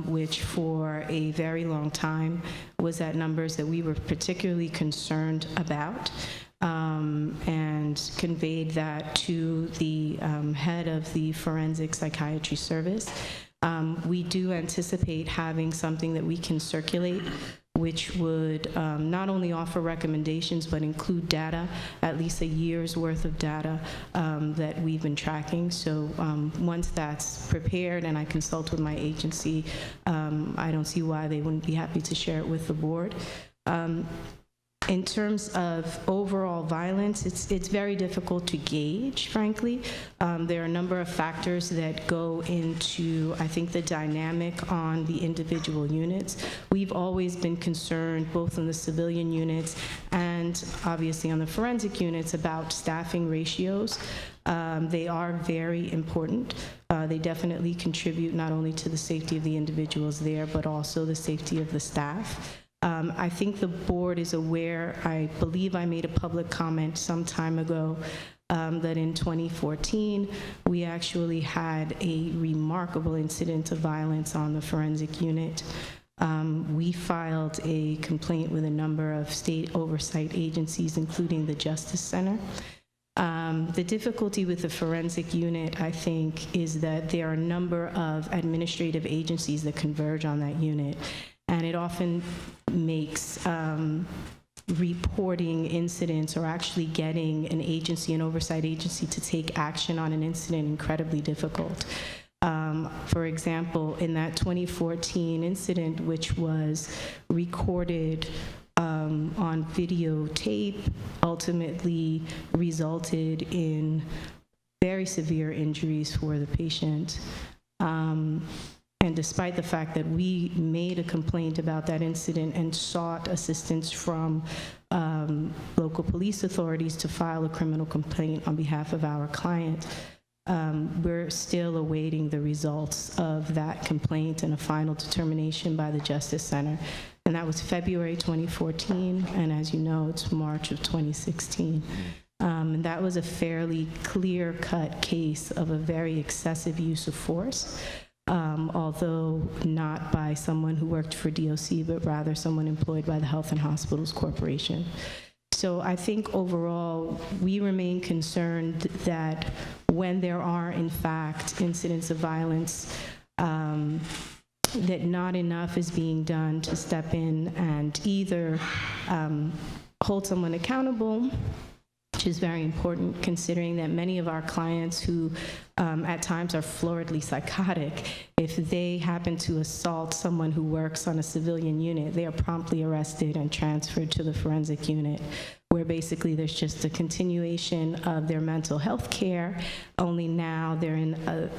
which for a very long time was at numbers that we were particularly concerned about, and conveyed that to the head of the forensic psychiatry service. We do anticipate having something that we can circulate, which would not only offer recommendations, but include data, at least a year's worth of data that we've been tracking. So once that's prepared and I consult with my agency, I don't see why they wouldn't be happy to share it with the board. In terms of overall violence, it's very difficult to gauge, frankly. There are a number of factors that go into, I think, the dynamic on the individual units. We've always been concerned, both in the civilian units and obviously on the forensic units, about staffing ratios. They are very important. They definitely contribute not only to the safety of the individuals there, but also the safety of the staff. I think the board is aware, I believe I made a public comment some time ago, that in 2014, we actually had a remarkable incident of violence on the forensic unit. We filed a complaint with a number of state oversight agencies, including the Justice Center. The difficulty with the forensic unit, I think, is that there are a number of administrative agencies that converge on that unit. And it often makes reporting incidents or actually getting an agency, an oversight agency, to take action on an incident incredibly difficult. For example, in that 2014 incident, which was recorded on videotape, ultimately resulted in very severe injuries for the patient. And despite the fact that we made a complaint about that incident and sought assistance from local police authorities to file a criminal complaint on behalf of our client, we're still awaiting the results of that complaint and a final determination by the Justice Center. And that was February 2014, and as you know, it's March of 2016. And that was a fairly clear-cut case of a very excessive use of force. Although not by someone who worked for DOC, but rather someone employed by the Health and Hospitals Corporation. So I think overall, we remain concerned that when there are, in fact, incidents of violence, that not enough is being done to step in and either hold someone accountable, which is very important considering that many of our clients who at times are floridly psychotic, if they happen to assault someone who works on a civilian unit, they are promptly arrested and transferred to the forensic unit, where basically there's just a continuation of their mental health care, only now they're in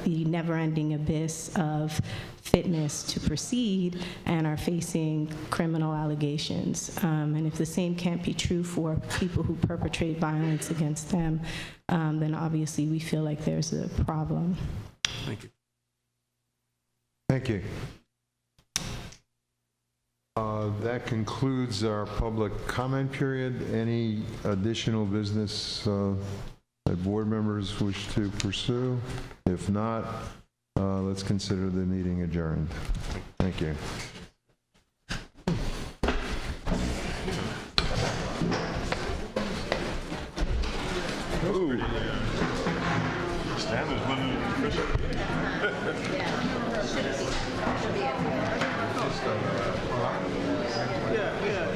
the never-ending abyss of fitness to proceed and are facing criminal allegations. And if the same can't be true for people who perpetrate violence against them, then obviously we feel like there's a problem. Thank you. Thank you. That concludes our public comment period. Any additional business that board members wish to pursue? If not, let's consider the meeting adjourned. Thank you. Stan is living in the Yeah, yeah.